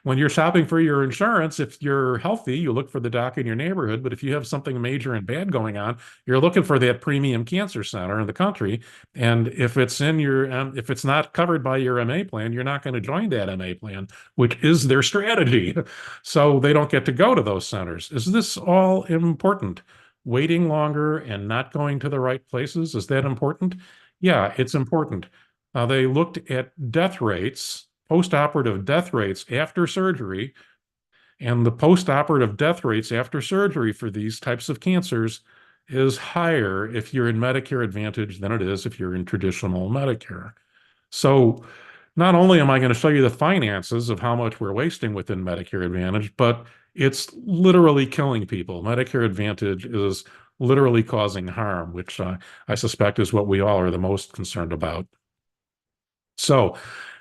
when you're shopping for your insurance, if you're healthy, you look for the doc in your neighborhood. But if you have something major and bad going on, you're looking for that premium cancer center in the country. And if it's if it's not covered by your MA plan, you're not going to join that MA plan, which is their strategy. So they don't get to go to those centers. Is this all important? Waiting longer and not going to the right places, is that important? Yeah, it's important. They looked at death rates, post-operative death rates after surgery, and the post-operative death rates after surgery for these types of cancers is higher if you're in Medicare Advantage than it is if you're in traditional Medicare. So not only am I going to show you the finances of how much we're wasting within Medicare Advantage, but it's literally killing people. Medicare Advantage is literally causing harm, which I suspect is what we all are the most concerned about. So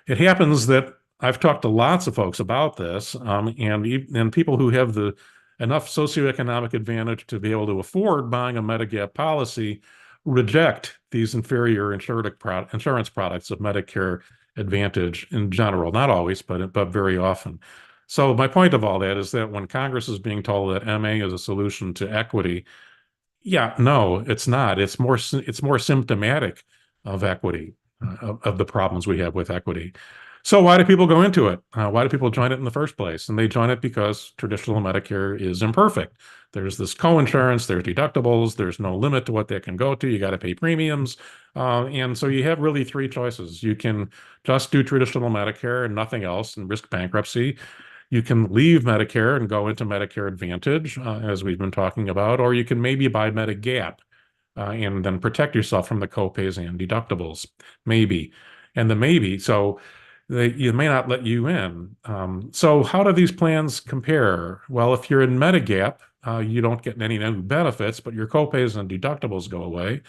it happens that I've talked to lots of folks about this, and people who have the enough socioeconomic advantage to be able to afford buying a Medigap policy reject these inferior insurance products of Medicare Advantage in general. Not always, but very often. So my point of all that is that when Congress is being told that MA is a solution to equity, yeah, no, it's not. It's more symptomatic of equity, of the problems we have with equity. So why do people go into it? Why do people join it in the first place? And they join it because traditional Medicare is imperfect. There's this co-insurance, there's deductibles, there's no limit to what that can go to. You got to pay premiums. And so you have really three choices. You can just do traditional Medicare and nothing else and risk bankruptcy. You can leave Medicare and go into Medicare Advantage, as we've been talking about, or you can maybe buy Medigap and then protect yourself from the copays and deductibles. Maybe. And the maybe, so you may not let you in. So how do these plans compare? Well, if you're in Medigap, you don't get any new benefits, but your copays and deductibles go away.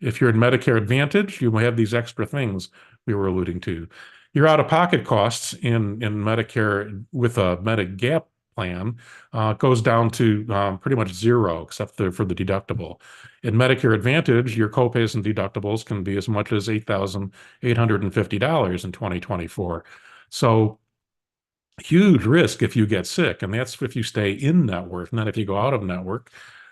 If you're in Medicare Advantage, you have these extra things we were alluding to. Your out-of-pocket costs in Medicare with a Medigap plan goes down to pretty much zero, except for the deductible. In Medicare Advantage, your copays and deductibles can be as much as $8,850 in 2024. So huge risk if you get sick, and that's if you stay in network, not if you go out of network.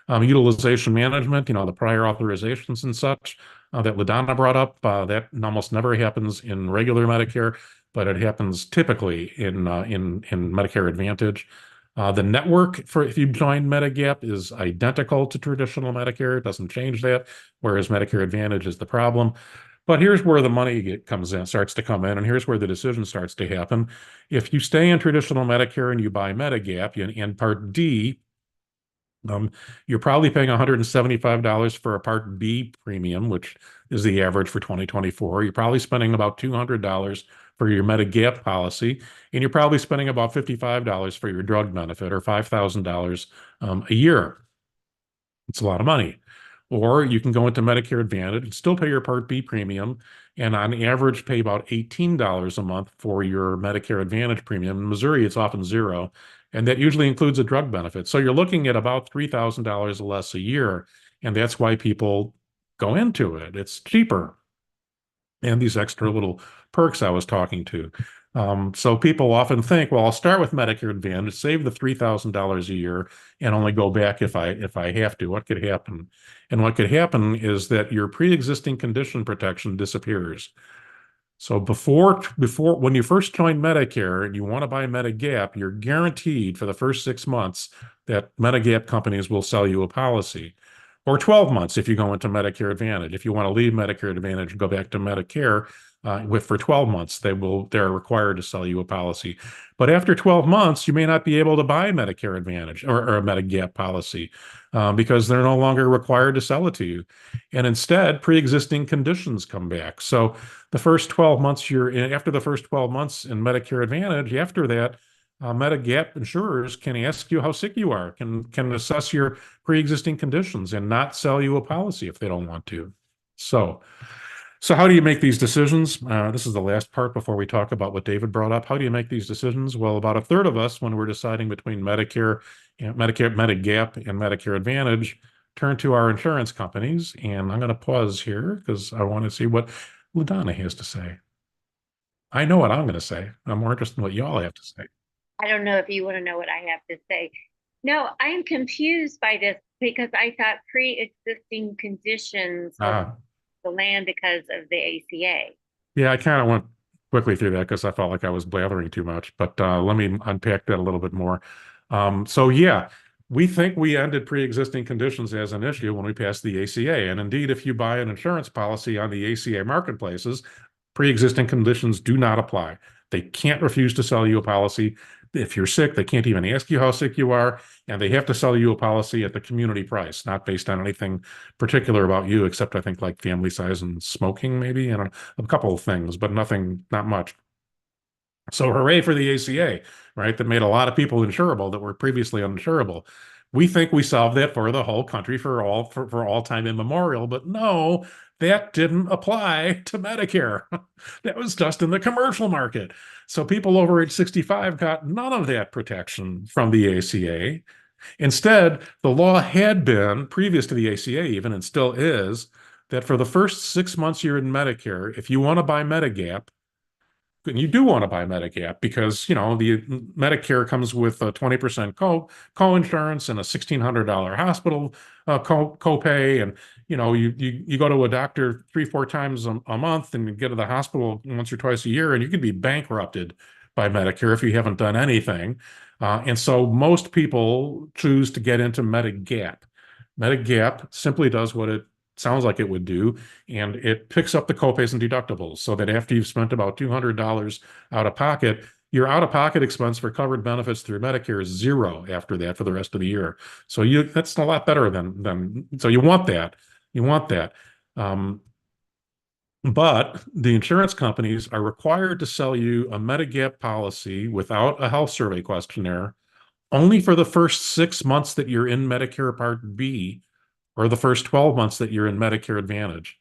Utilization management, the prior authorizations and such that LaDonna brought up, that almost never happens in regular Medicare, but it happens typically in Medicare Advantage. The network for if you join Medigap is identical to traditional Medicare. It doesn't change that, whereas Medicare Advantage is the problem. But here's where the money starts to come in, and here's where the decision starts to happen. If you stay in traditional Medicare and you buy Medigap in Part D, you're probably paying $175 for a Part B premium, which is the average for 2024. You're probably spending about $200 for your Medigap policy, and you're probably spending about $55 for your drug benefit, or $5,000 a year. It's a lot of money. Or you can go into Medicare Advantage and still pay your Part B premium, and on average pay about $18 a month for your Medicare Advantage premium. In Missouri, it's often zero, and that usually includes a drug benefit. So you're looking at about $3,000 less a year, and that's why people go into it. It's cheaper. And these extra little perks I was talking to. So people often think, well, I'll start with Medicare Advantage, save the $3,000 a year, and only go back if I have to. What could happen? And what could happen is that your pre-existing condition protection disappears. So before when you first join Medicare and you want to buy Medigap, you're guaranteed for the first 6 months that Medigap companies will sell you a policy. Or 12 months if you go into Medicare Advantage. If you want to leave Medicare Advantage and go back to Medicare, for 12 months, they're required to sell you a policy. But after 12 months, you may not be able to buy Medicare Advantage or a Medigap policy because they're no longer required to sell it to you. And instead, pre-existing conditions come back. So the first 12 months after the first 12 months in Medicare Advantage, after that, Medigap insurers can ask you how sick you are, can assess your pre-existing conditions and not sell you a policy if they don't want to. So how do you make these decisions? This is the last part before we talk about what David brought up. How do you make these decisions? Well, about a third of us, when we're deciding between Medigap, and Medicare Advantage, turn to our insurance companies. And I'm going to pause here because I want to see what LaDonna has to say. I know what I'm going to say. I'm more interested in what y'all have to say. I don't know if you want to know what I have to say. No, I am confused by this because I thought pre-existing conditions was the land because of the ACA. Yeah, I kind of went quickly through that because I felt like I was blathering too much, but let me unpack that a little bit more. So yeah, we think we ended pre-existing conditions as an issue when we passed the ACA. And indeed, if you buy an insurance policy on the ACA marketplaces, pre-existing conditions do not apply. They can't refuse to sell you a policy. If you're sick, they can't even ask you how sick you are, and they have to sell you a policy at the community price, not based on anything particular about you, except I think like family size and smoking, maybe, and a couple of things, but not much. So hooray for the ACA, right? That made a lot of people insurable that were previously uninsurable. We think we solved that for the whole country for all time immemorial, but no, that didn't apply to Medicare. That was just in the commercial market. So people over age 65 got none of that protection from the ACA. Instead, the law had been, previous to the ACA even, and still is, that for the first 6 months you're in Medicare, if you want to buy Medigap, and you do want to buy Medigap because, you know, the Medicare comes with a 20% co-insurance and a $1,600 hospital copay. And, you know, you go to a doctor 3-4 times a month and you get to the hospital once or twice a year, and you could be bankrupted by Medicare if you haven't done anything. And so most people choose to get into Medigap. Medigap simply does what it sounds like it would do, and it picks up the copays and deductibles so that after you've spent about $200 out of pocket, your out-of-pocket expense for covered benefits through Medicare is zero after that for the rest of the year. So that's a lot better than so you want that. You want that. But the insurance companies are required to sell you a Medigap policy without a health survey questionnaire only for the first 6 months that you're in Medicare Part B, or the first 12 months that you're in Medicare Advantage.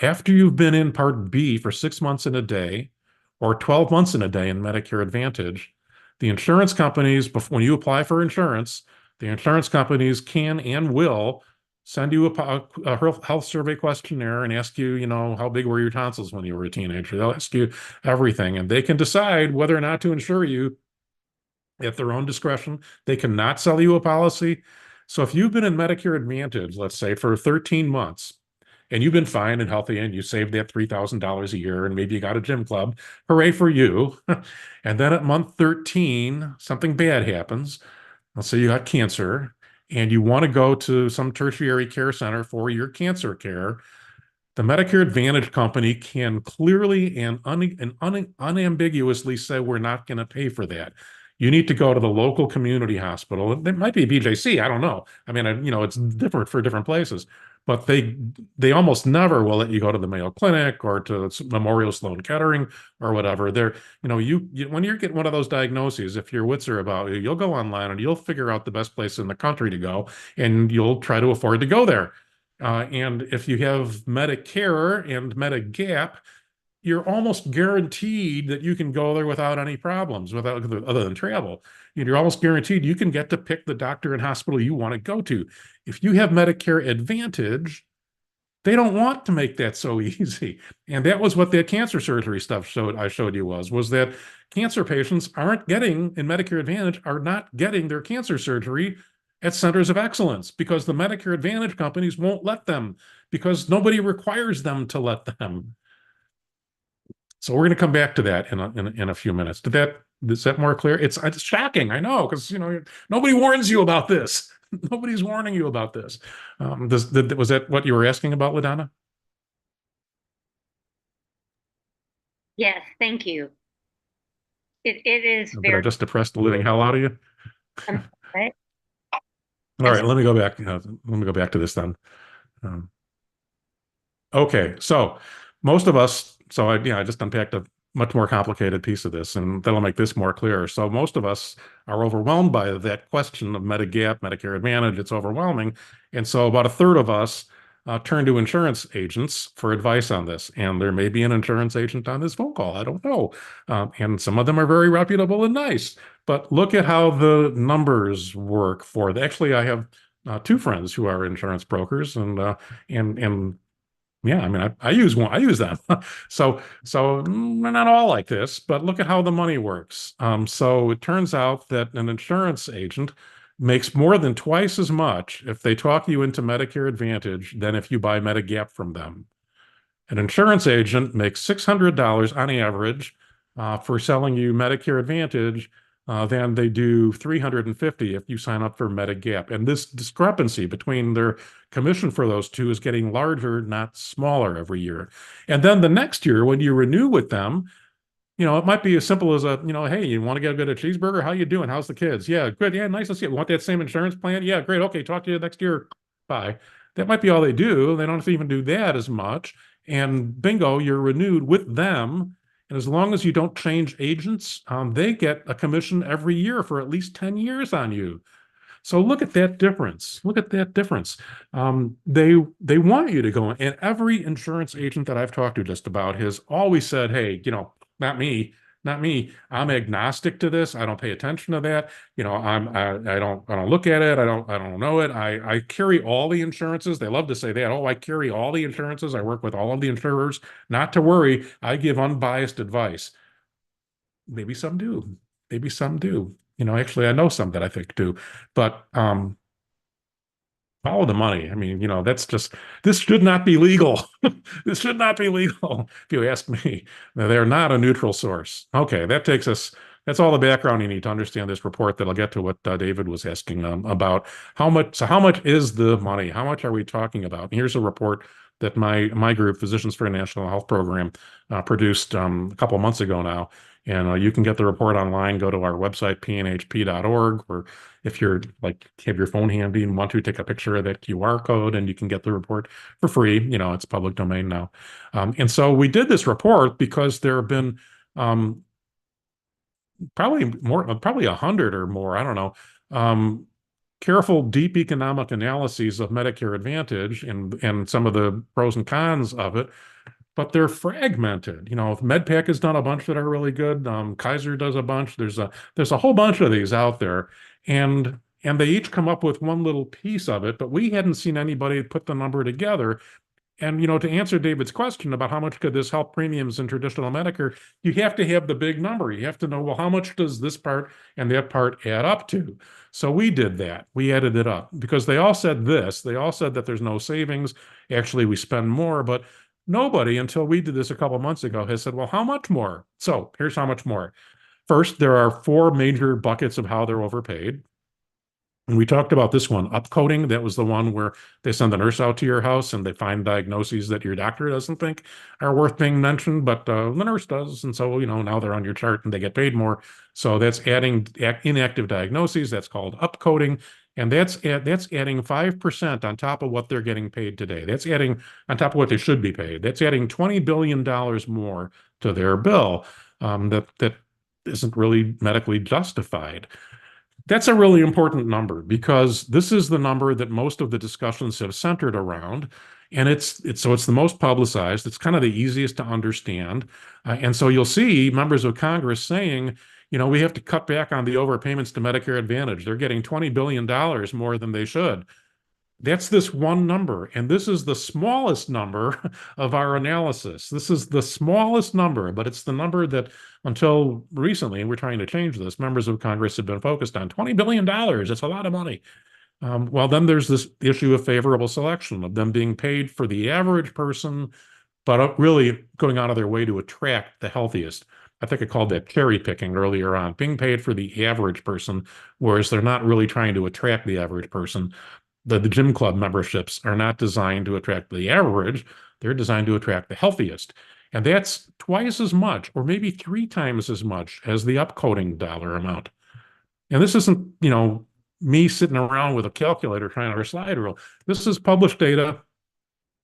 After you've been in Part B for 6 months in a day, or 12 months in a day in Medicare Advantage, the insurance companies, when you apply for insurance, the insurance companies can and will send you a health survey questionnaire and ask you, you know, how big were your tonsils when you were a teenager? They'll ask you everything, and they can decide whether or not to insure you at their own discretion. They cannot sell you a policy. So if you've been in Medicare Advantage, let's say for 13 months, and you've been fine and healthy and you saved that $3,000 a year and maybe you got a gym club, hooray for you. And then at month 13, something bad happens. Let's say you got cancer and you want to go to some tertiary care center for your cancer care. The Medicare Advantage company can clearly and unambiguously say, we're not going to pay for that. You need to go to the local community hospital. It might be a BJC. I don't know. I mean, you know, it's different for different places, but they almost never will let you go to the Mayo Clinic or to Memorial Sloan Kettering or whatever. They're, you know, you when you're getting one of those diagnoses, if your wits are about you, you'll go online and you'll figure out the best place in the country to go, and you'll try to afford to go there. And if you have Medicare and Medigap, you're almost guaranteed that you can go there without any problems, other than travel. You're almost guaranteed you can get to pick the doctor and hospital you want to go to. If you have Medicare Advantage, they don't want to make that so easy. And that was what that cancer surgery stuff I showed you was that cancer patients in Medicare Advantage are not getting their cancer surgery at centers of excellence because the Medicare Advantage companies won't let them, because nobody requires them to let them. So we're going to come back to that in a few minutes. Is that more clear? It's shocking, I know, because, you know, nobody warns you about this. Nobody's warning you about this. Was that what you were asking about, LaDonna? Yes, thank you. It is Did I very. just depress the living hell out of you? Right? All right, let me go back. Let me go back to this then. Okay, so most of us, I just unpacked a much more complicated piece of this, and that'll make this more clear. So most of us are overwhelmed by that question of Medigap, Medicare Advantage. It's overwhelming. And so about a third of us turn to insurance agents for advice on this. And there may be an insurance agent on this phone call. I don't know. And some of them are very reputable and nice. But look at how the numbers work for actually, I have two friends who are insurance brokers, and yeah, I mean, I use them. So they're not all like this, but look at how the money works. So it turns out that an insurance agent makes more than twice as much if they talk you into Medicare Advantage than if you buy Medigap from them. An insurance agent makes $600 on average for selling you Medicare Advantage than they do $350 if you sign up for Medigap. And this discrepancy between their commission for those two is getting larger, not smaller every year. And then the next year, when you renew with them, you know, it might be as simple as hey, you want to get a cheeseburger? How you doing? How's the kids? Yeah, good. Yeah, nice to see you. Want that same insurance plan? Yeah, great. Okay, talk to you next year. Bye. That might be all they do. They don't have to even do that as much. And bingo, you're renewed with them. And as long as you don't change agents, they get a commission every year for at least 10 years on you. So look at that difference. Look at that difference. They want you to go in. And every insurance agent that I've talked to just about has always said, hey, you know, not me. not me. I'm agnostic to this. I don't pay attention to that. I don't look at it. I don't know it. I carry all the insurances. They love to say that. Oh, I carry all the insurances. I work with all of the insurers. Not to worry. I give unbiased advice. Maybe some do. Maybe some do. Actually, I know some that I think do. But follow the money. I mean, this should not be legal. This should not be legal, if you ask me. They're not a neutral source. Okay, that's all the background you need to understand this report. That'll get to what David was asking about. How much is the money? How much are we talking about? And here's a report that my group, Physicians for a National Health Program, produced a couple of months ago now. And you can get the report online. Go to our website, pnhp.org, or if you're have your phone handy and want to take a picture of that QR code, and you can get the report for free. It's public domain now. And so we did this report because there have been probably 100 or more, I don't know, careful, deep economic analyses of Medicare Advantage and some of the pros and cons of it. But they're fragmented. MedPAC has done a bunch that are really good. Kaiser does a bunch. There's a whole bunch of these out there, and they each come up with one little piece of it. But we hadn't seen anybody put the number together. And to answer David's question about how much could this help premiums in traditional Medicare, you have to have the big number. You have to know, well, how much does this part and that part add up to? So we did that. We added it up because they all said this. They all said that there's no savings. Actually, we spend more, but nobody, until we did this a couple of months ago, has said, well, how much more? So here's how much more. First, there are 4 major buckets of how they're overpaid. And we talked about this one, upcoding. That was the one where they send the nurse out to your house and they find diagnoses that your doctor doesn't think are worth being mentioned, but the nurse does. And so, now they're on your chart and they get paid more. So that's adding inactive diagnoses. That's called upcoding. And that's adding 5% on top of what they're getting paid today. That's adding on top of what they should be paid. That's adding $20 billion more to their bill that isn't really medically justified. That's a really important number because this is the number that most of the discussions have centered around. And it's the most publicized. It's kind of the easiest to understand. And so you'll see members of Congress saying, we have to cut back on the overpayments to Medicare Advantage. They're getting $20 billion more than they should. That's this one number. And this is the smallest number of our analysis. This is the smallest number, but it's the number that until recently, and we're trying to change this, members of Congress have been focused on. $20 billion. That's a lot of money. Well, then there's this issue of favorable selection, of them being paid for the average person, but really going out of their way to attract the healthiest. I think I called that cherry picking earlier on, being paid for the average person, whereas they're not really trying to attract the average person. The gym club memberships are not designed to attract the average. They're designed to attract the healthiest. And that's twice as much, or maybe 3 times as much as the upcoding dollar amount. And this isn't, me sitting around with a calculator trying to slide rule. This is published data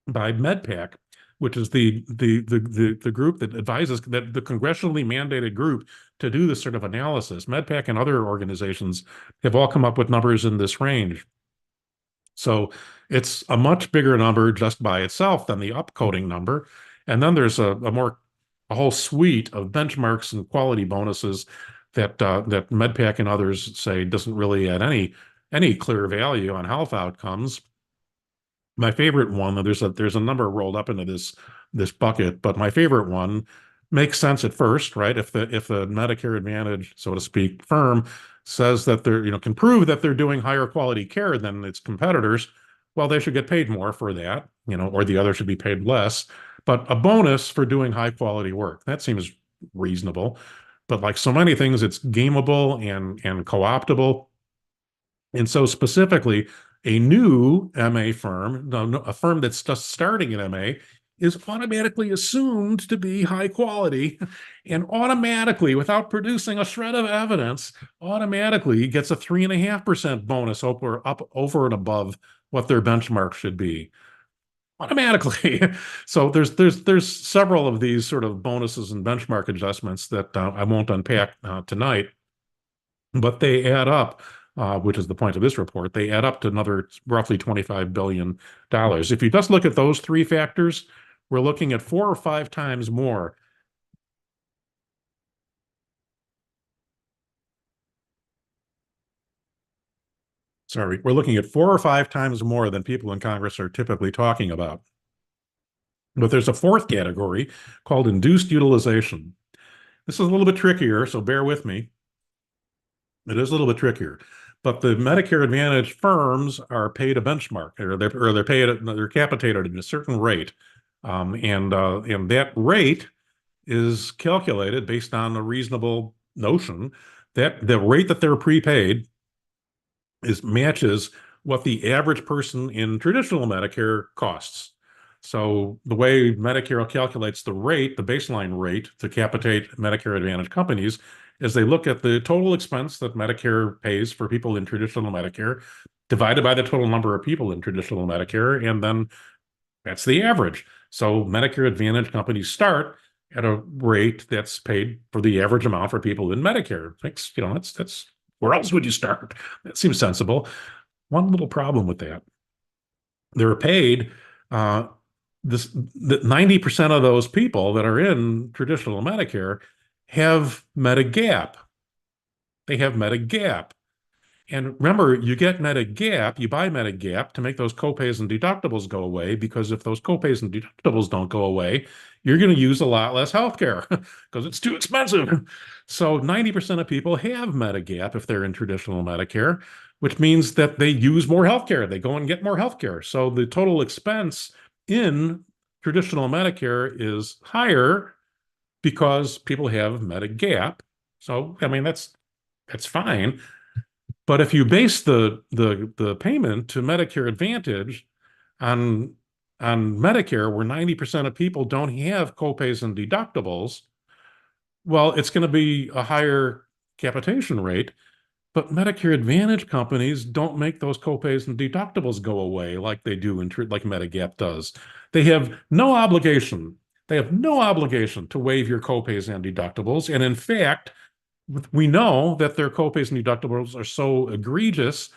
by MedPAC, which is the group that advises, that the congressionally mandated group to do this sort of analysis. MedPAC and other organizations have all come up with numbers in this range. So it's a much bigger number just by itself than the upcoding number. And then there's a whole suite of benchmarks and quality bonuses that MedPAC and others say doesn't really add any clear value on health outcomes. My favorite one, there's a number rolled up into this bucket, but my favorite one makes sense at first, right? If the Medicare Advantage, so to speak, firm says that they're, can prove that they're doing higher quality care than its competitors, well, they should get paid more for that, or the other should be paid less. But a bonus for doing high quality work, that seems reasonable. But like so many things, it's gameable and co-optable. And so specifically, a new MA firm, a firm that's just starting an MA, is automatically assumed to be high quality and automatically, without producing a shred of evidence, automatically gets a 3.5% bonus over and above what their benchmark should be. Automatically. So there's several of these sort of bonuses and benchmark adjustments that I won't unpack tonight, but they add up. Which is the point of this report, they add up to another roughly $25 billion. If you just look at those 3 factors, we're looking at 4 or 5 times more Sorry, we're looking at 4 or 5 times more than people in Congress are typically talking about. But there's a fourth category called induced utilization. This is a little bit trickier, so bear with me. It is a little bit trickier, but the Medicare Advantage firms are paid a benchmark, or they're capitated at a certain rate, and that rate is calculated based on a reasonable notion that the rate that they're prepaid matches what the average person in traditional Medicare costs. So the way Medicare calculates the rate, the baseline rate to capitate Medicare Advantage companies, is they look at the total expense that Medicare pays for people in traditional Medicare, divided by the total number of people in traditional Medicare, and then that's the average. So Medicare Advantage companies start at a rate that's paid for the average amount for people in Medicare. That's where else would you start? That seems sensible. One little problem with that: they're paid the 90% of those people that are in traditional Medicare have Medigap. They have Medigap. And remember, you get Medigap, you buy Medigap to make those copays and deductibles go away, because if those copays and deductibles don't go away, you're going to use a lot less healthcare because it's too expensive. So 90% of people have Medigap if they're in traditional Medicare, which means that they use more healthcare. They go and get more healthcare. So the total expense in traditional Medicare is higher because people have Medigap. So, I mean, that's fine. But if you base the payment to Medicare Advantage on Medicare, where 90% of people don't have copays and deductibles, well, it's going to be a higher capitation rate. But Medicare Advantage companies don't make those copays and deductibles go away like they do like Medigap does. They have no obligation. They have no obligation to waive your copays and deductibles. And in fact, we know that their copays and deductibles are so egregious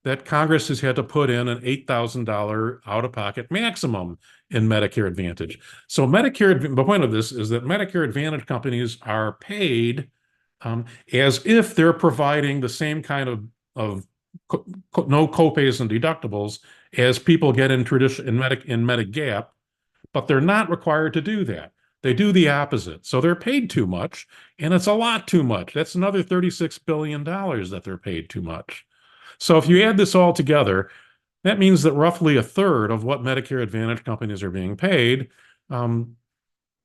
that Congress has had to put in an $8,000 out-of-pocket maximum in Medicare Advantage. So the point of this is that Medicare Advantage companies are paid as if they're providing the same kind of no copays and deductibles as people get in Medigap, but they're not required to do that. They do the opposite. So they're paid too much, and it's a lot too much. That's another $36 billion that they're paid too much. So if you add this all together, that means that roughly a third of what Medicare Advantage companies are being paid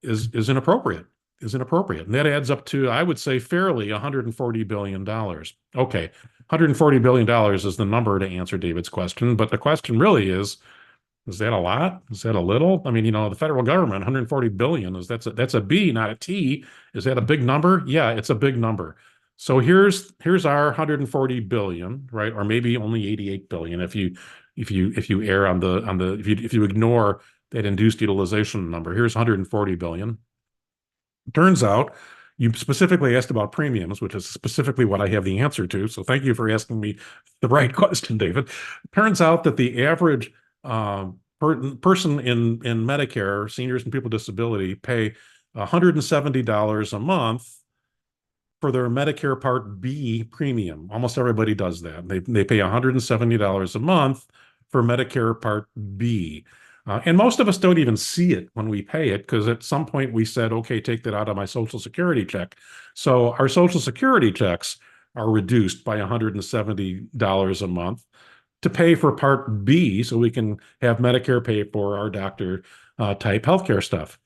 is inappropriate. And that adds up to, I would say, fairly $140 billion. Okay, $140 billion is the number to answer David's question, but the question really is that a lot? Is that a little? I mean, the federal government, 140 billion, that's a B, not a T. Is that a big number? Yeah, it's a big number. So here's our 140 billion, right? Or maybe only 88 billion if you err on if you ignore that induced utilization number. Here's 140 billion. Turns out you specifically asked about premiums, which is specifically what I have the answer to. So thank you for asking me the right question, David. Turns out that the average person in Medicare, seniors and people with disability, pay $170 a month for their Medicare Part B premium. Almost everybody does that. They pay $170 a month for Medicare Part B. And most of us don't even see it when we pay it, because at some point we said, okay, take that out of my Social Security check. So our Social Security checks are reduced by $170 a month to pay for Part B, so we can have Medicare pay for our doctor type healthcare stuff.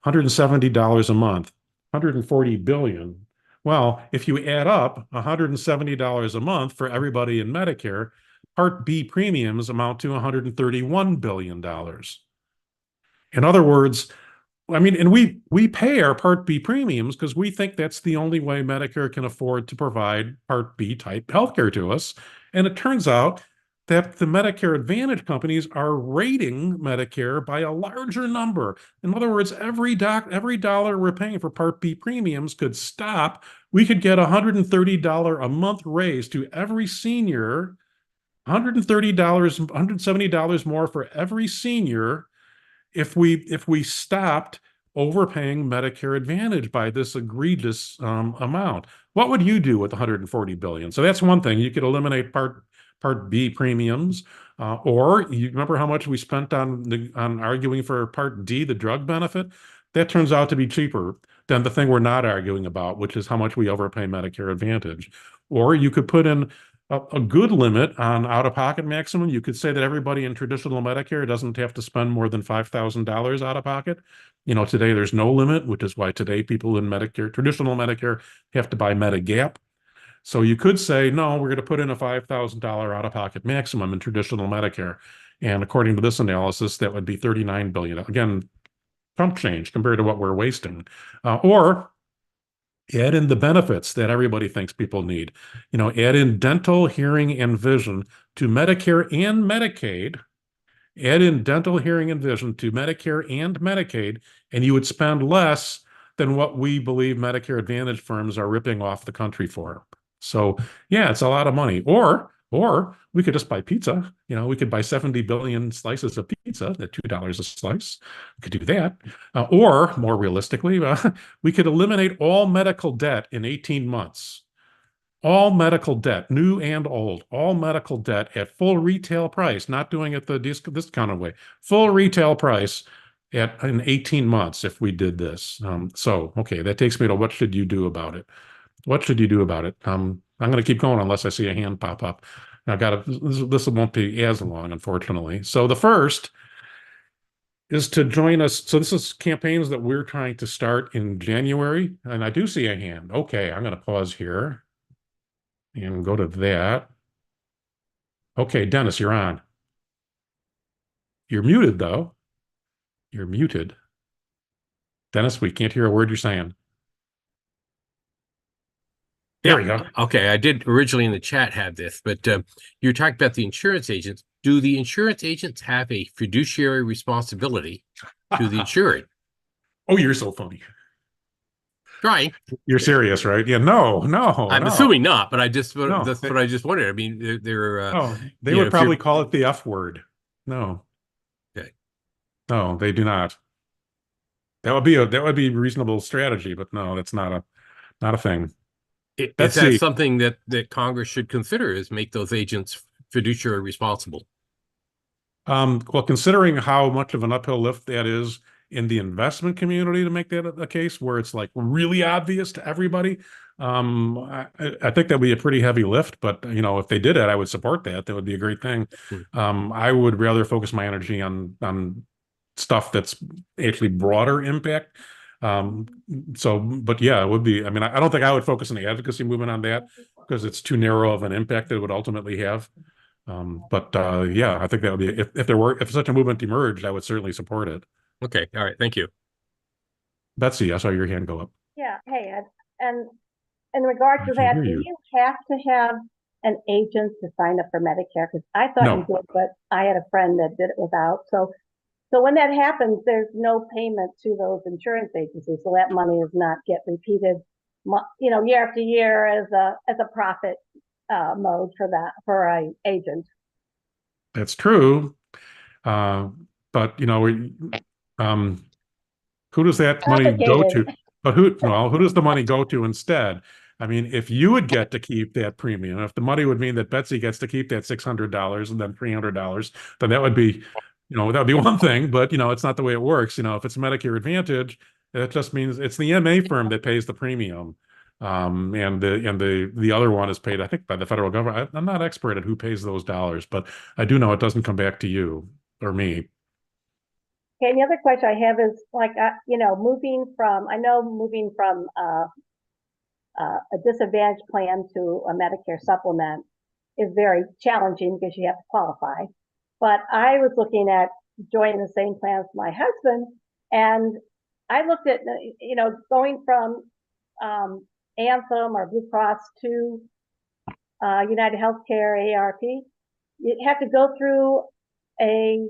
$170 a month, 140 billion. Well, if you add up $170 a month for everybody in Medicare, Part B premiums amount to $131 billion. In other words, I mean, and we pay our Part B premiums because we think that's the only way Medicare can afford to provide Part B type healthcare to us. And it turns out that the Medicare Advantage companies are rating Medicare by a larger number. In other words, every dollar we're paying for Part B premiums could stop. We could get $130 a month raise to every senior, $130, $170 more for every senior if we stopped overpaying Medicare Advantage by this egregious amount. What would you do with 140 billion? So that's one thing. You could eliminate Part Part B premiums. Or you remember how much we spent on arguing for Part D, the drug benefit? That turns out to be cheaper than the thing we're not arguing about, which is how much we overpay Medicare Advantage. Or you could put in a good limit on out-of-pocket maximum. You could say that everybody in traditional Medicare doesn't have to spend more than $5,000 out of pocket. Today there's no limit, which is why today people in Medicare, traditional Medicare, have to buy Medigap. So you could say, no, we're going to put in a $5,000 out-of-pocket maximum in traditional Medicare. And according to this analysis, that would be $39 billion. Again, chump change compared to what we're wasting. Or add in the benefits that everybody thinks people need. Add in dental, hearing, and vision to Medicare and Medicaid. Add in dental, hearing, and vision to Medicare and Medicaid, and you would spend less than what we believe Medicare Advantage firms are ripping off the country for. So yeah, it's a lot of money. Or we could just buy pizza. We could buy 70 billion slices of pizza at $2 a slice. We could do that. Or more realistically, we could eliminate all medical debt in 18 months. All medical debt, new and old, all medical debt at full retail price, not doing it the discounted way, full retail price in 18 months if we did this. Okay, that takes me to what should you do about it? What should you do about it? I'm going to keep going unless I see a hand pop up. This won't be as long, unfortunately. So the first is to join us. So this is campaigns that we're trying to start in January, and I do see a hand. Okay, I'm going to pause here and go to that. Okay, Dennis, you're on. You're muted, though. You're muted. Dennis, we can't hear a word you're saying. There we go. Okay, I did originally in the chat have this, but you're talking about the insurance agents. Do the insurance agents have a fiduciary responsibility to the insured? Oh, you're so funny. Trying. You're serious, right? Yeah. No. I'm assuming not, but that's No. what I just wondered. I mean, they're they would probably call it the F word. No. Okay. No, they do not. That would be a reasonable strategy, but no, that's not a thing. Is that something that Congress should consider, is make those agents fiduciary responsible? Well, considering how much of an uphill lift that is in the investment community to make that a case where it's like really obvious to everybody, I think that would be a pretty heavy lift. But if they did it, I would support that. That would be a great thing. I would rather focus my energy on stuff that's actually broader impact. But yeah, it would be. I mean, I don't think I would focus on the advocacy movement on that because it's too narrow of an impact that it would ultimately have. Yeah, I think that would be if such a movement emerged, I would certainly support it. Okay, all right, thank you. Betsy, I saw your hand go up. Yeah, hey Ed, and in regard to that, do you have to have an agent to sign up for Medicare? Because I thought you did, but I had a friend that did it without. So when that happens, there's no payment to those insurance agencies, so that money does not get repeated, year after year as a profit mode for an agent. That's true, but who does that money go to? But who does the money go to instead? I mean, if you would get to keep that premium, if the money would mean that Betsy gets to keep that $600 and then $300, then that would be, that would be one thing. But it's not the way it works. If it's Medicare Advantage, it just means it's the MA firm that pays the premium, and the other one is paid, I think, by the federal government. I'm not expert at who pays those dollars, but I do know it doesn't come back to you or me. Okay, and the other question I have is moving from a disadvantaged plan to a Medicare supplement is very challenging because you have to qualify. But I was looking at joining the same plan as my husband, and I looked at going from Anthem or Blue Cross to United Healthcare AARP. You have to go through a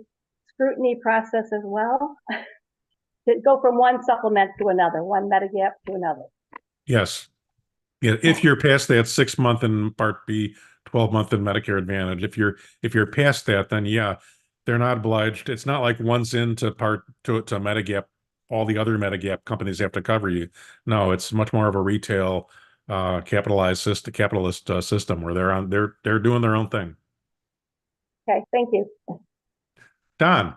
scrutiny process as well to go from one supplement to another, one Medigap to another. Yes. Yeah, if you're past that 6-month in Part B, 12-month in Medicare Advantage, if you're past that, then yeah, they're not obliged. It's not like once into Medigap, all the other Medigap companies have to cover you. No, it's much more of a retail capitalist system where they're doing their own thing. Okay, thank you. Don.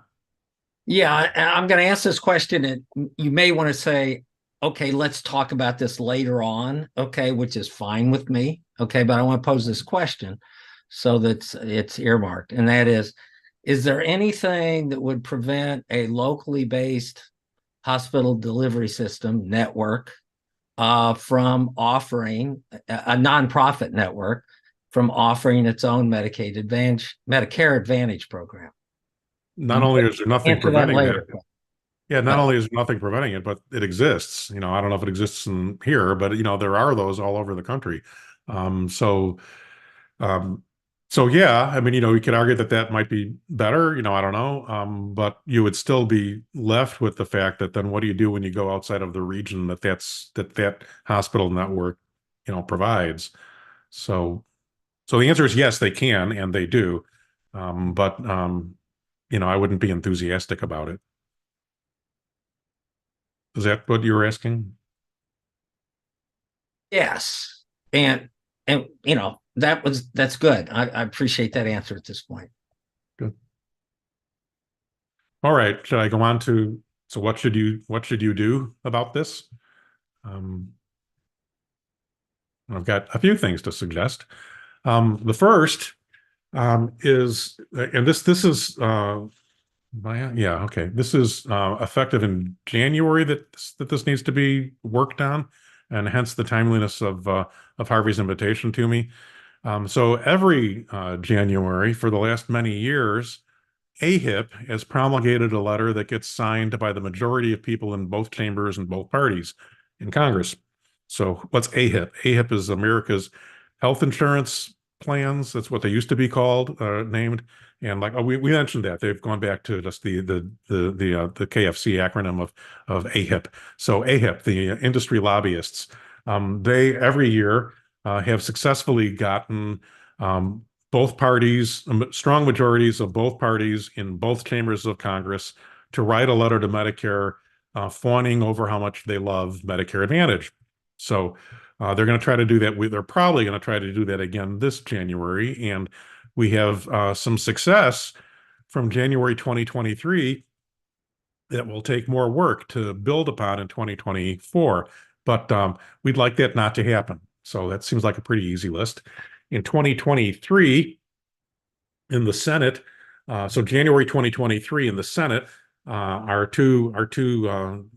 Yeah, I'm going to ask this question, and you may want to say, okay, let's talk about this later on, okay, which is fine with me, okay, but I want to pose this question so that it's earmarked, and that is there anything that would prevent a locally based hospital delivery system network from offering a nonprofit network from offering its own Medicare Advantage program? Not only is there nothing Answer that preventing that, later. yeah, not only is there nothing preventing it, but it exists. You know, I don't know if it exists in here, but you know, there are those all over the country. Um, so, um, so yeah, I mean, you know, we could argue that that might be better. You know, I don't know, but you would still be left with the fact that then what do you do when you go outside of the region that hospital network, you know, provides? So, so the answer is yes, they can and they do, but you know, I wouldn't be enthusiastic about it. Is that what you were asking? Yes. And you know, that's good. I appreciate that answer at this point. Good. All right. Should I go on to, so what should you do about this? I've got a few things to suggest. The first is, and this is yeah, okay. This is effective in January that this needs to be worked on, and hence the timeliness of Harvey's invitation to me. So every January for the last many years, AHIP has promulgated a letter that gets signed by the majority of people in both chambers and both parties in Congress. So what's AHIP? AHIP is America's health insurance plans. That's what they used to be called, named. And like we mentioned that they've gone back to just the KFC acronym of AHIP. So AHIP, the industry lobbyists, they every year have successfully gotten both parties, strong majorities of both parties in both chambers of Congress to write a letter to Medicare fawning over how much they love Medicare Advantage. So they're going to try to do that. They're probably going to try to do that again this January. And we have some success from January 2023 that will take more work to build upon in 2024. But we'd like that not to happen. So that seems like a pretty easy list. In 2023, in the Senate, so January 2023 in the Senate, our two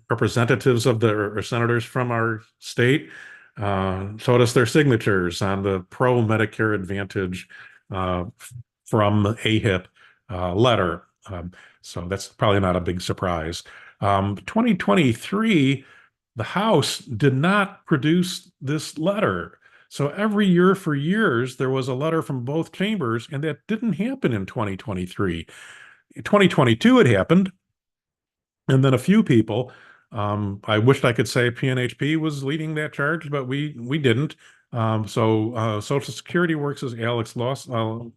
representatives of or senators from our state showed us their signatures on the pro Medicare Advantage from AHIP letter. So that's probably not a big surprise. 2023, the House did not produce this letter. So every year for years, there was a letter from both chambers, and that didn't happen in 2023. In 2022, it happened. And then a few people, I wished I could say PNHP was leading that charge, but we didn't. So Social Security Works is Alex Lawson,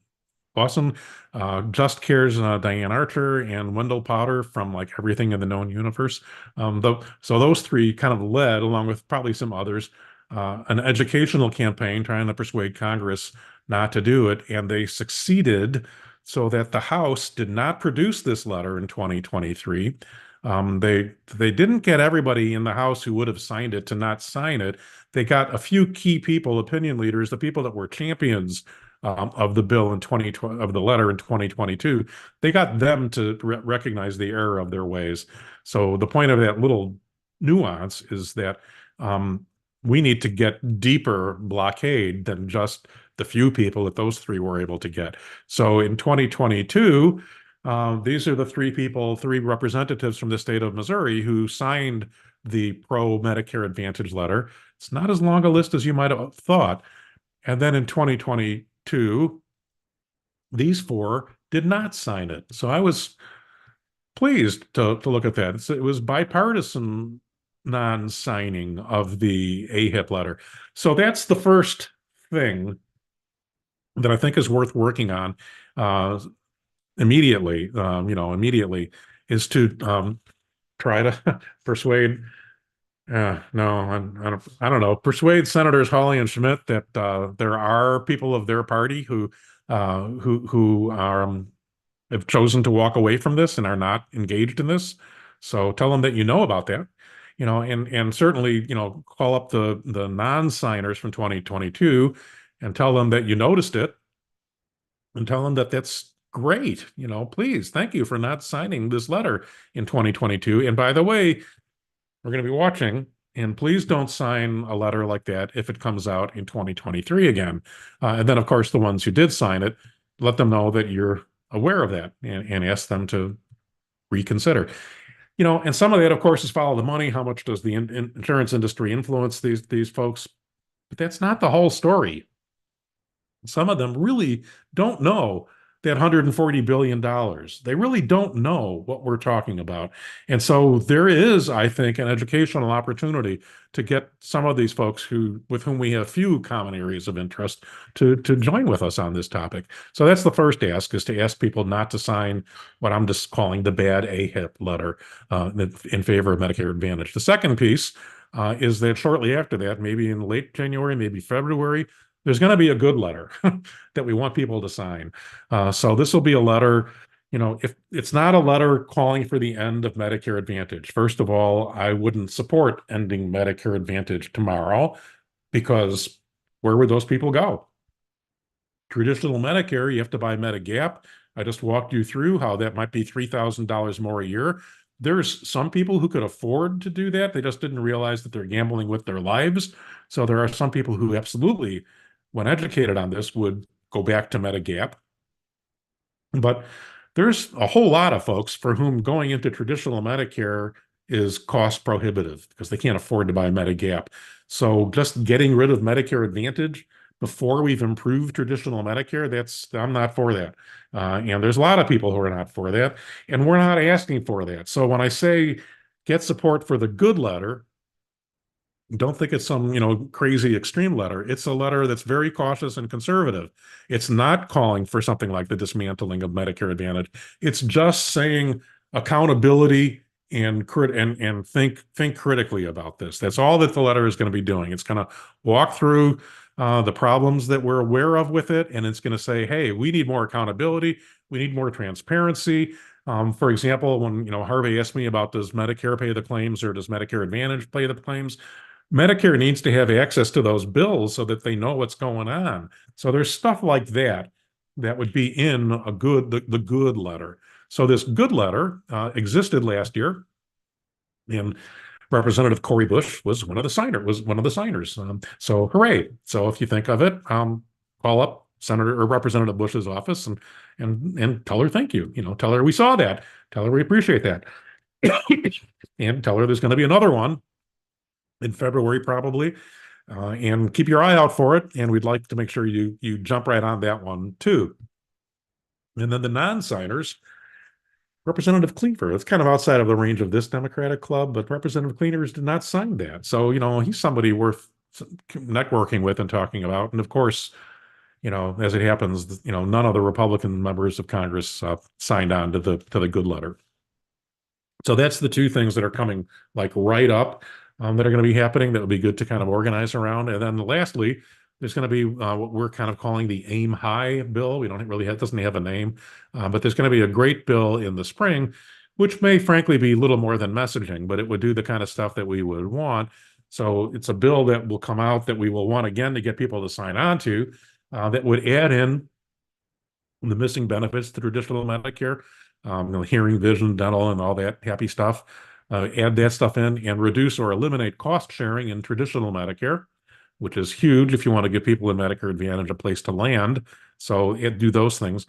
Just Care's Diane Archer, and Wendell Powder from like everything in the known universe. So those three kind of led, along with probably some others, an educational campaign trying to persuade Congress not to do it, and they succeeded so that the House did not produce this letter in 2023. They didn't get everybody in the House who would have signed it to not sign it. They got a few key people, opinion leaders, the people that were champions of the bill in 2020, of the letter in 2022. They got them to recognize the error of their ways. So the point of that little nuance is that we need to get deeper blockade than just the few people that those three were able to get. So in 2022, these are the three representatives from the state of Missouri who signed the pro Medicare Advantage letter. It's not as long a list as you might have thought. And then in 2022, these four did not sign it. So I was pleased to look at that. It was bipartisan non-signing of the AHIP letter. So that's the first thing that I think is worth working on immediately, is to try to persuade, I don't know, persuade Senators Hawley and Schmidt that there are people of their party who who are have chosen to walk away from this and are not engaged in this. So tell them that you know about that, and certainly, call up the non-signers from 2022 and tell them that you noticed it, and tell them that that's great. Please, thank you for not signing this letter in 2022. And by the way, we're going to be watching, and please don't sign a letter like that if it comes out in 2023 again. And then, of course, the ones who did sign it, let them know that you're aware of that, and ask them to reconsider. And some of that, of course, is follow the money. How much does the insurance industry influence these folks? But that's not the whole story. Some of them really don't know that $140 billion. They really don't know what we're talking about. And so there is, I think, an educational opportunity to get some of these folks with whom we have few common areas of interest to join with us on this topic. So that's the first ask, is to ask people not to sign what I'm just calling the bad AHIP letter in favor of Medicare Advantage. The second piece is that shortly after that, maybe in late January, maybe February, there's going to be a good letter that we want people to sign. So this will be a letter, if it's not a letter calling for the end of Medicare Advantage. First of all, I wouldn't support ending Medicare Advantage tomorrow, because where would those people go? Traditional Medicare, you have to buy Medigap. I just walked you through how that might be $3,000 more a year. There's some people who could afford to do that. They just didn't realize that they're gambling with their lives. So there are some people who absolutely, when educated on this, would go back to Medigap. But there's a whole lot of folks for whom going into traditional Medicare is cost prohibitive because they can't afford to buy Medigap. So just getting rid of Medicare Advantage before we've improved traditional Medicare, I'm not for that. And there's a lot of people who are not for that, and we're not asking for that. So when I say get support for the good letter, don't think it's some, crazy extreme letter. It's a letter that's very cautious and conservative. It's not calling for something like the dismantling of Medicare Advantage. It's just saying accountability and think critically about this. That's all that the letter is going to be doing. It's going to walk through the problems that we're aware of with it, and it's going to say, hey, we need more accountability. We need more transparency. For example, when Harvey asked me about, does Medicare pay the claims or does Medicare Advantage pay the claims? Medicare needs to have access to those bills so that they know what's going on. So there's stuff like that would be in the good letter. So this good letter existed last year, and Representative Cori Bush was one of the signers. So hooray! So if you think of it, call up Senator or Representative Bush's office and tell her thank you. Tell her we saw that. Tell her we appreciate that, and tell her there's going to be another one in February probably, and keep your eye out for it. And we'd like to make sure you jump right on that one too. And then the non-signers, Representative Cleaver, it's kind of outside of the range of this Democratic club, but Representative Cleaver did not sign that. So, he's somebody worth networking with and talking about. And of course, as it happens, none of the Republican members of Congress signed on to the good letter. So that's the two things that are coming like right up that are going to be happening that would be good to kind of organize around. And then lastly, there's going to be what we're kind of calling the Aim High bill. We don't really have, it doesn't have a name, but there's going to be a great bill in the spring, which may frankly be little more than messaging, but it would do the kind of stuff that we would want. So it's a bill that will come out that we will want again to get people to sign on to, that would add in the missing benefits to traditional Medicare, hearing, vision, dental, and all that happy stuff. Add that stuff in and reduce or eliminate cost sharing in traditional Medicare, which is huge if you want to give people in Medicare Advantage a place to land. So do those things.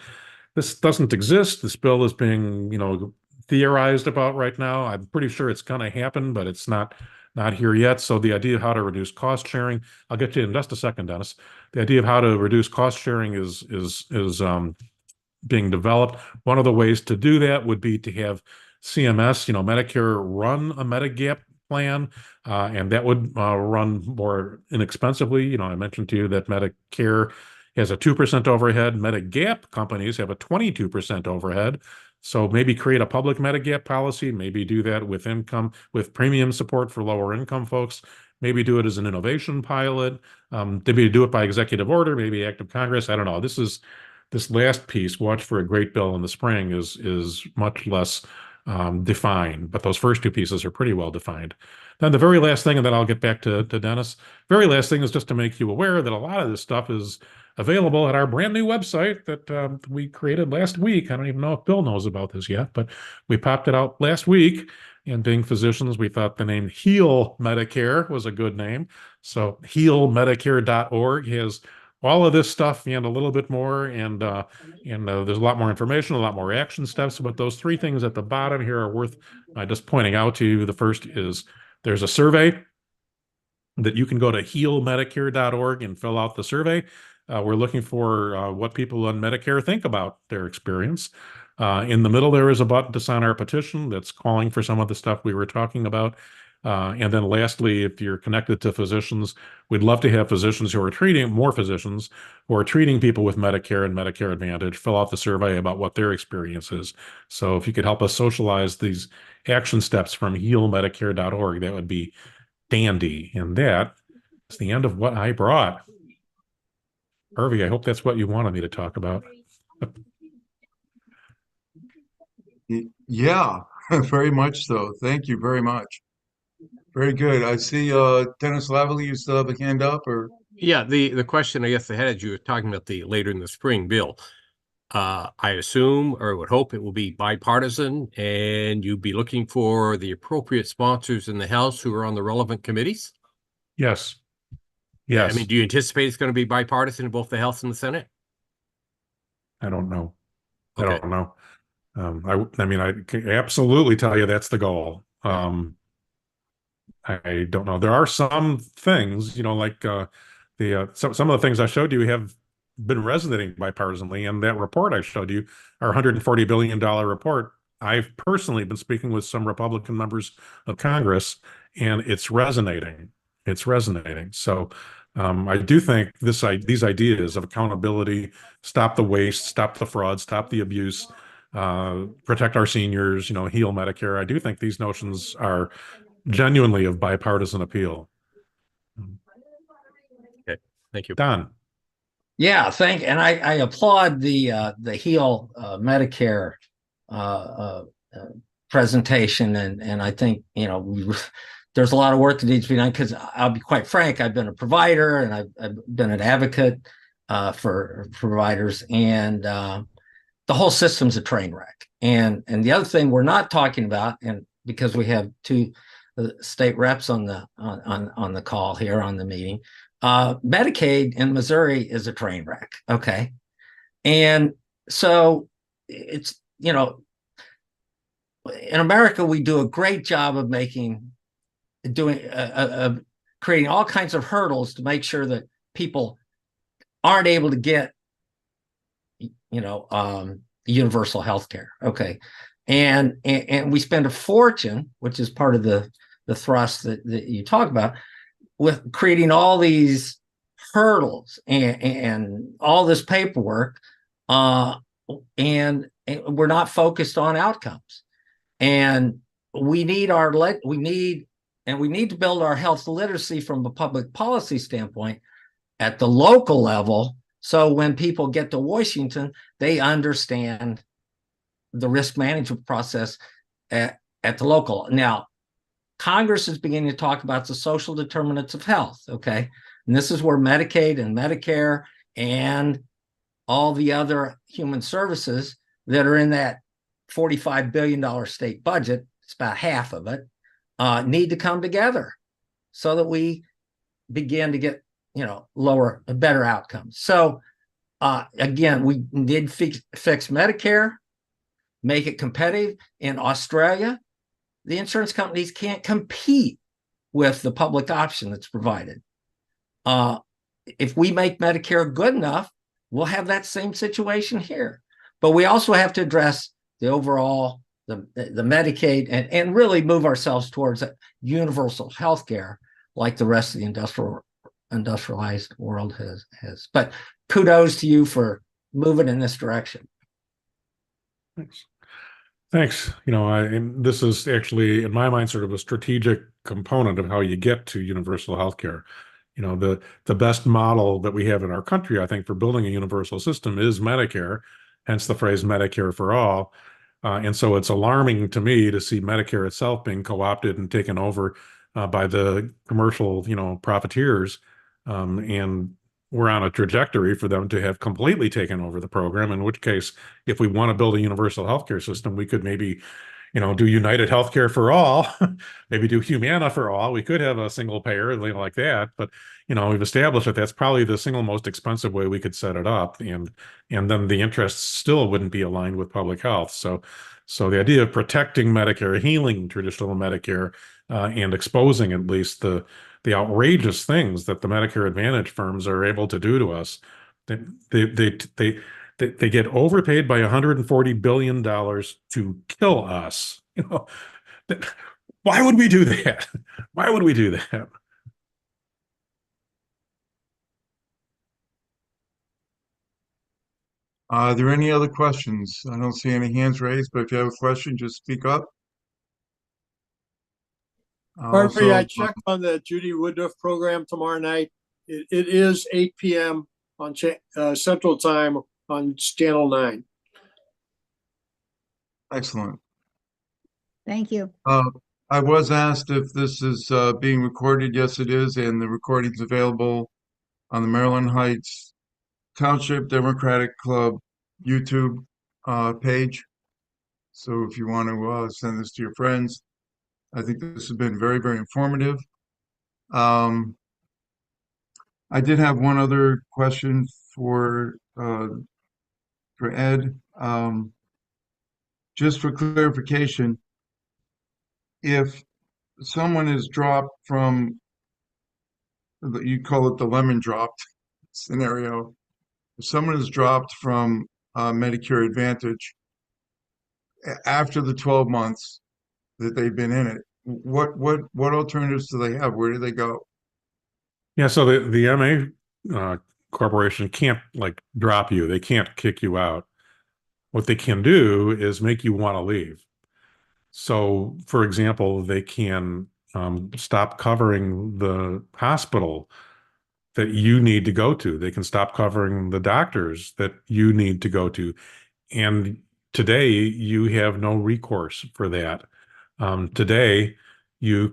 This doesn't exist. This bill is being, theorized about right now. I'm pretty sure it's going to happen, but it's not here yet. So the idea of how to reduce cost sharing, I'll get to it in just a second, Dennis. The idea of how to reduce cost sharing is being developed. One of the ways to do that would be to have CMS, Medicare run a Medigap plan, and that would run more inexpensively. I mentioned to you that Medicare has a 2% overhead. Medigap companies have a 22% overhead. So maybe create a public Medigap policy, maybe do that with premium support for lower income folks, maybe do it as an innovation pilot, maybe do it by executive order, maybe act of Congress. I don't know. This is this last piece, watch for a great bill in the spring, is much less defined, but those first two pieces are pretty well defined. Then the very last thing, and then I'll get back to Dennis. Very last thing is just to make you aware that a lot of this stuff is available at our brand new website that we created last week. I don't even know if Bill knows about this yet, but we popped it out last week. And being physicians, we thought the name Heal Medicare was a good name. So healmedicare.org has all of this stuff and a little bit more, and there's a lot more information, a lot more action steps. But those three things at the bottom here are worth just pointing out to you. The first is there's a survey that you can go to healmedicare.org and fill out the survey. We're looking for what people on Medicare think about their experience. In the middle, there is a button to sign our petition that's calling for some of the stuff we were talking about. And then lastly, if you're connected to physicians, we'd love to have physicians who are treating, more physicians who are treating people with Medicare and Medicare Advantage, fill out the survey about what their experience is. So if you could help us socialize these action steps from healmedicare.org, that would be dandy. And that is the end of what I brought. Harvey, I hope that's what you wanted me to talk about. Yeah, very much so. Thank you very much. Very good. I see Dennis Lavalley, you still have a hand up, or Yeah, the question I guess I had, you were talking about the later in the spring bill. I assume or would hope it will be bipartisan, and you'd be looking for the appropriate sponsors in the House who are on the relevant committees. Yes. Yeah, Yes. I mean, do you anticipate it's going to be bipartisan in both the House and the Senate? I don't know. I Okay. don't know. I mean, I can absolutely tell you that's the goal. I don't know. There are some things, like some of the things I showed you have been resonating bipartisanly, and that report I showed you, our $140 billion report. I've personally been speaking with some Republican members of Congress, and it's resonating. It's resonating. So I do think these ideas of accountability, stop the waste, stop the fraud, stop the abuse, protect our seniors, heal Medicare. I do think these notions are genuinely of bipartisan appeal. Okay. Thank you. Don. Yeah, I applaud the Heal Medicare presentation, and I think there's a lot of work that needs to be done, because I'll be quite frank, I've been a provider and I've been an advocate for providers, and the whole system's a train wreck. And the other thing we're not talking about, and because we have two state reps on the call here on the meeting, Medicaid in Missouri is a train wreck. Okay. And so it's, in America, we do a great job of creating all kinds of hurdles to make sure that people aren't able to get, universal health care. Okay. And we spend a fortune, which is part of the thrust that you talk about, with creating all these hurdles and all this paperwork, and we're not focused on outcomes. And we need to build our health literacy from a public policy standpoint at the local level, so when people get to Washington, they understand the risk management process at the local. Now, Congress is beginning to talk about the social determinants of health, okay? And this is where Medicaid and Medicare and all the other human services that are in that $45 billion state budget, it's about half of it, need to come together so that we begin to get, better outcomes. So again, we did fix Medicare, make it competitive. In Australia, the insurance companies can't compete with the public option that's provided. If we make Medicare good enough, we'll have that same situation here. But we also have to address the overall, the Medicaid, and really move ourselves towards universal health care like the rest of the industrialized world has. But kudos to you for moving in this direction. Thanks. This is actually, in my mind, sort of a strategic component of how you get to universal health care. You know, the best model that we have in our country, I think, for building a universal system is Medicare, hence the phrase Medicare for all. And so it's alarming to me to see Medicare itself being co-opted and taken over by the commercial, profiteers. And we're on a trajectory for them to have completely taken over the program, in which case, if we want to build a universal healthcare system, we could maybe do United Healthcare for all, maybe do Humana for all. We could have a single payer, like that, but we've established that that's probably the single most expensive way we could set it up, and then the interests still wouldn't be aligned with public health. So the idea of protecting Medicare, healing traditional Medicare, and exposing at least the outrageous things that the Medicare Advantage firms are able to do to us. They they they they they get overpaid by $140 billion to kill us. Why would we do that? Why would we do that? Are there any other questions? I don't see any hands raised, but if you have a question, just speak up. Harvey, I Also, checked on the Judy Woodruff program tomorrow night. It is 8 p.m. on Central Time on Channel 9. excellent. Thank you. I was asked if this is being recorded. Yes, it is, and the recording's available on the Maryland Heights Township Democratic Club YouTube page. So if you want to send this to your friends, I think this has been very, very informative. I did have one other question for Ed. Just for clarification, if someone is dropped from, you call it the lemon drop scenario, if someone is dropped from Medicare Advantage after the 12 months that they've been in it, what alternatives do they have? Where do they go? Yeah, so the MA corporation can't drop you. They can't kick you out. What they can do is make you want to leave. So, for example, they can stop covering the hospital that you need to go to. They can stop covering the doctors that you need to go to. And today, you have no recourse for that. Today, you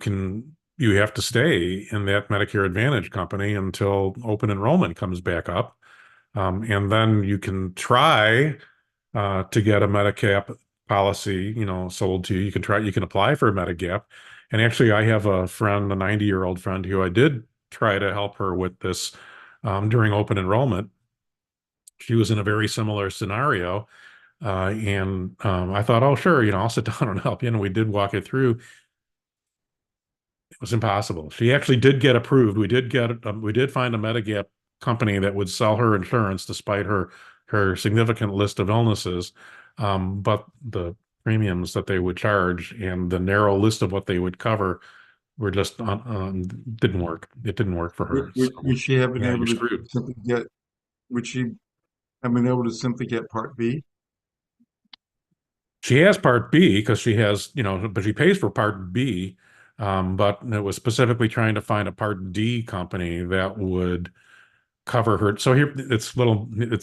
have to stay in that Medicare Advantage company until open enrollment comes back up. And then you can try to get a Medigap policy, sold to you. You can apply for a Medigap. And actually, I have a friend, a 90-year-old friend, who I did try to help her with this during open enrollment. She was in a very similar scenario. And I thought, oh, sure, I'll sit down and help you. And we did walk it through. It was impossible. She actually did get approved. We did find a Medigap company that would sell her insurance despite her significant list of illnesses. But the premiums that they would charge and the narrow list of what they would cover were just didn't work. It didn't work for her. Would she have been yeah, able you're to screwed. simply get? Would she have been able to simply get Part B? She has Part B because she has, but she pays for Part B. But it was specifically trying to find a Part D company that would cover her. So here it's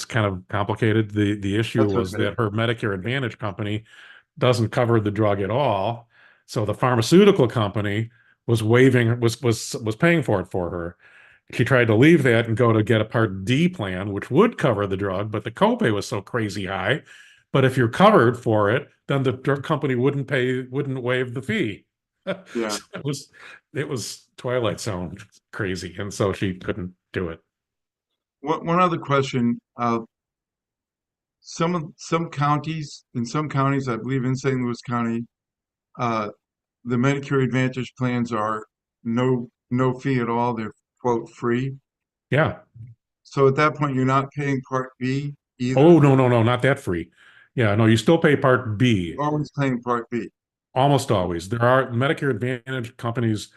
kind of complicated. The issue That's was okay. that her Medicare Advantage company doesn't cover the drug at all. So the pharmaceutical company was paying for it for her. She tried to leave that and go to get a Part D plan, which would cover the drug, but the copay was so crazy high. But if you're covered for it, then the drug company wouldn't waive the fee. Yeah. So it was Twilight Zone crazy, and so she couldn't do it. One other question. Some counties, I believe in St. Louis County, the Medicare Advantage plans are no fee at all. They're quote free. Yeah. So at that point, you're not paying Part B either. Oh, no, not that free. Yeah, no, you still pay Part B. Always paying Part B. Almost always. There are Medicare Advantage companies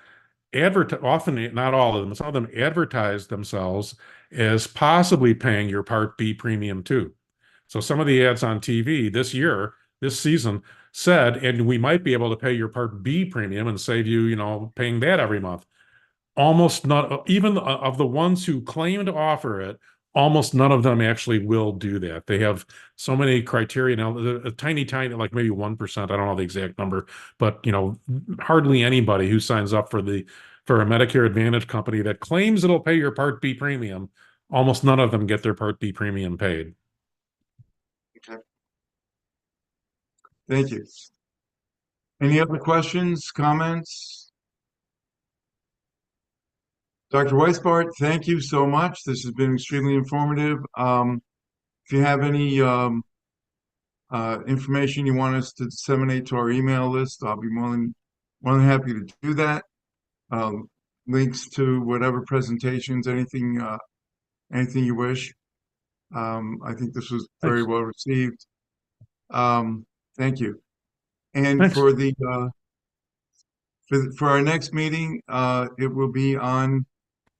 often, not all of them, some of them advertise themselves as possibly paying your Part B premium too. So some of the ads on TV this season said, and we might be able to pay your Part B premium and save you, paying that every month. almost none, even of the ones who claim to offer it, almost none of them actually will do that. They have so many criteria now, a tiny, like maybe 1%, I don't know the exact number, but hardly anybody who signs up for a Medicare Advantage company that claims it'll pay your Part B premium, almost none of them get their Part B premium paid. Okay. Thank you. Any other questions, comments? Dr. Weisbart, thank you so much. This has been extremely informative. If you have any information you want us to disseminate to our email list, I'll be more than happy to do that. Links to whatever presentations, anything you wish. I think this was very Thanks. well received. Thank you. And Thanks. for the for our next meeting, it will be on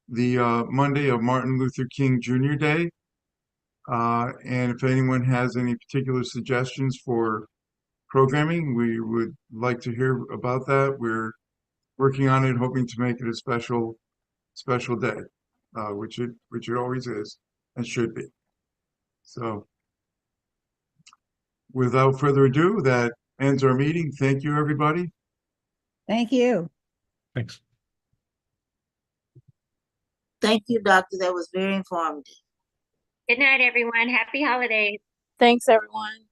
the Monday of Martin Luther King Jr. Day. And if anyone has any particular suggestions for programming, we would like to hear about that. We're working on it, hoping to make it a special day, which it always is and should be. So without further ado, that ends our meeting. Thank you, everybody. Thank you. Thanks. Thank you, doctor. That was very informative. Good night, everyone. Happy holidays. Thanks, everyone.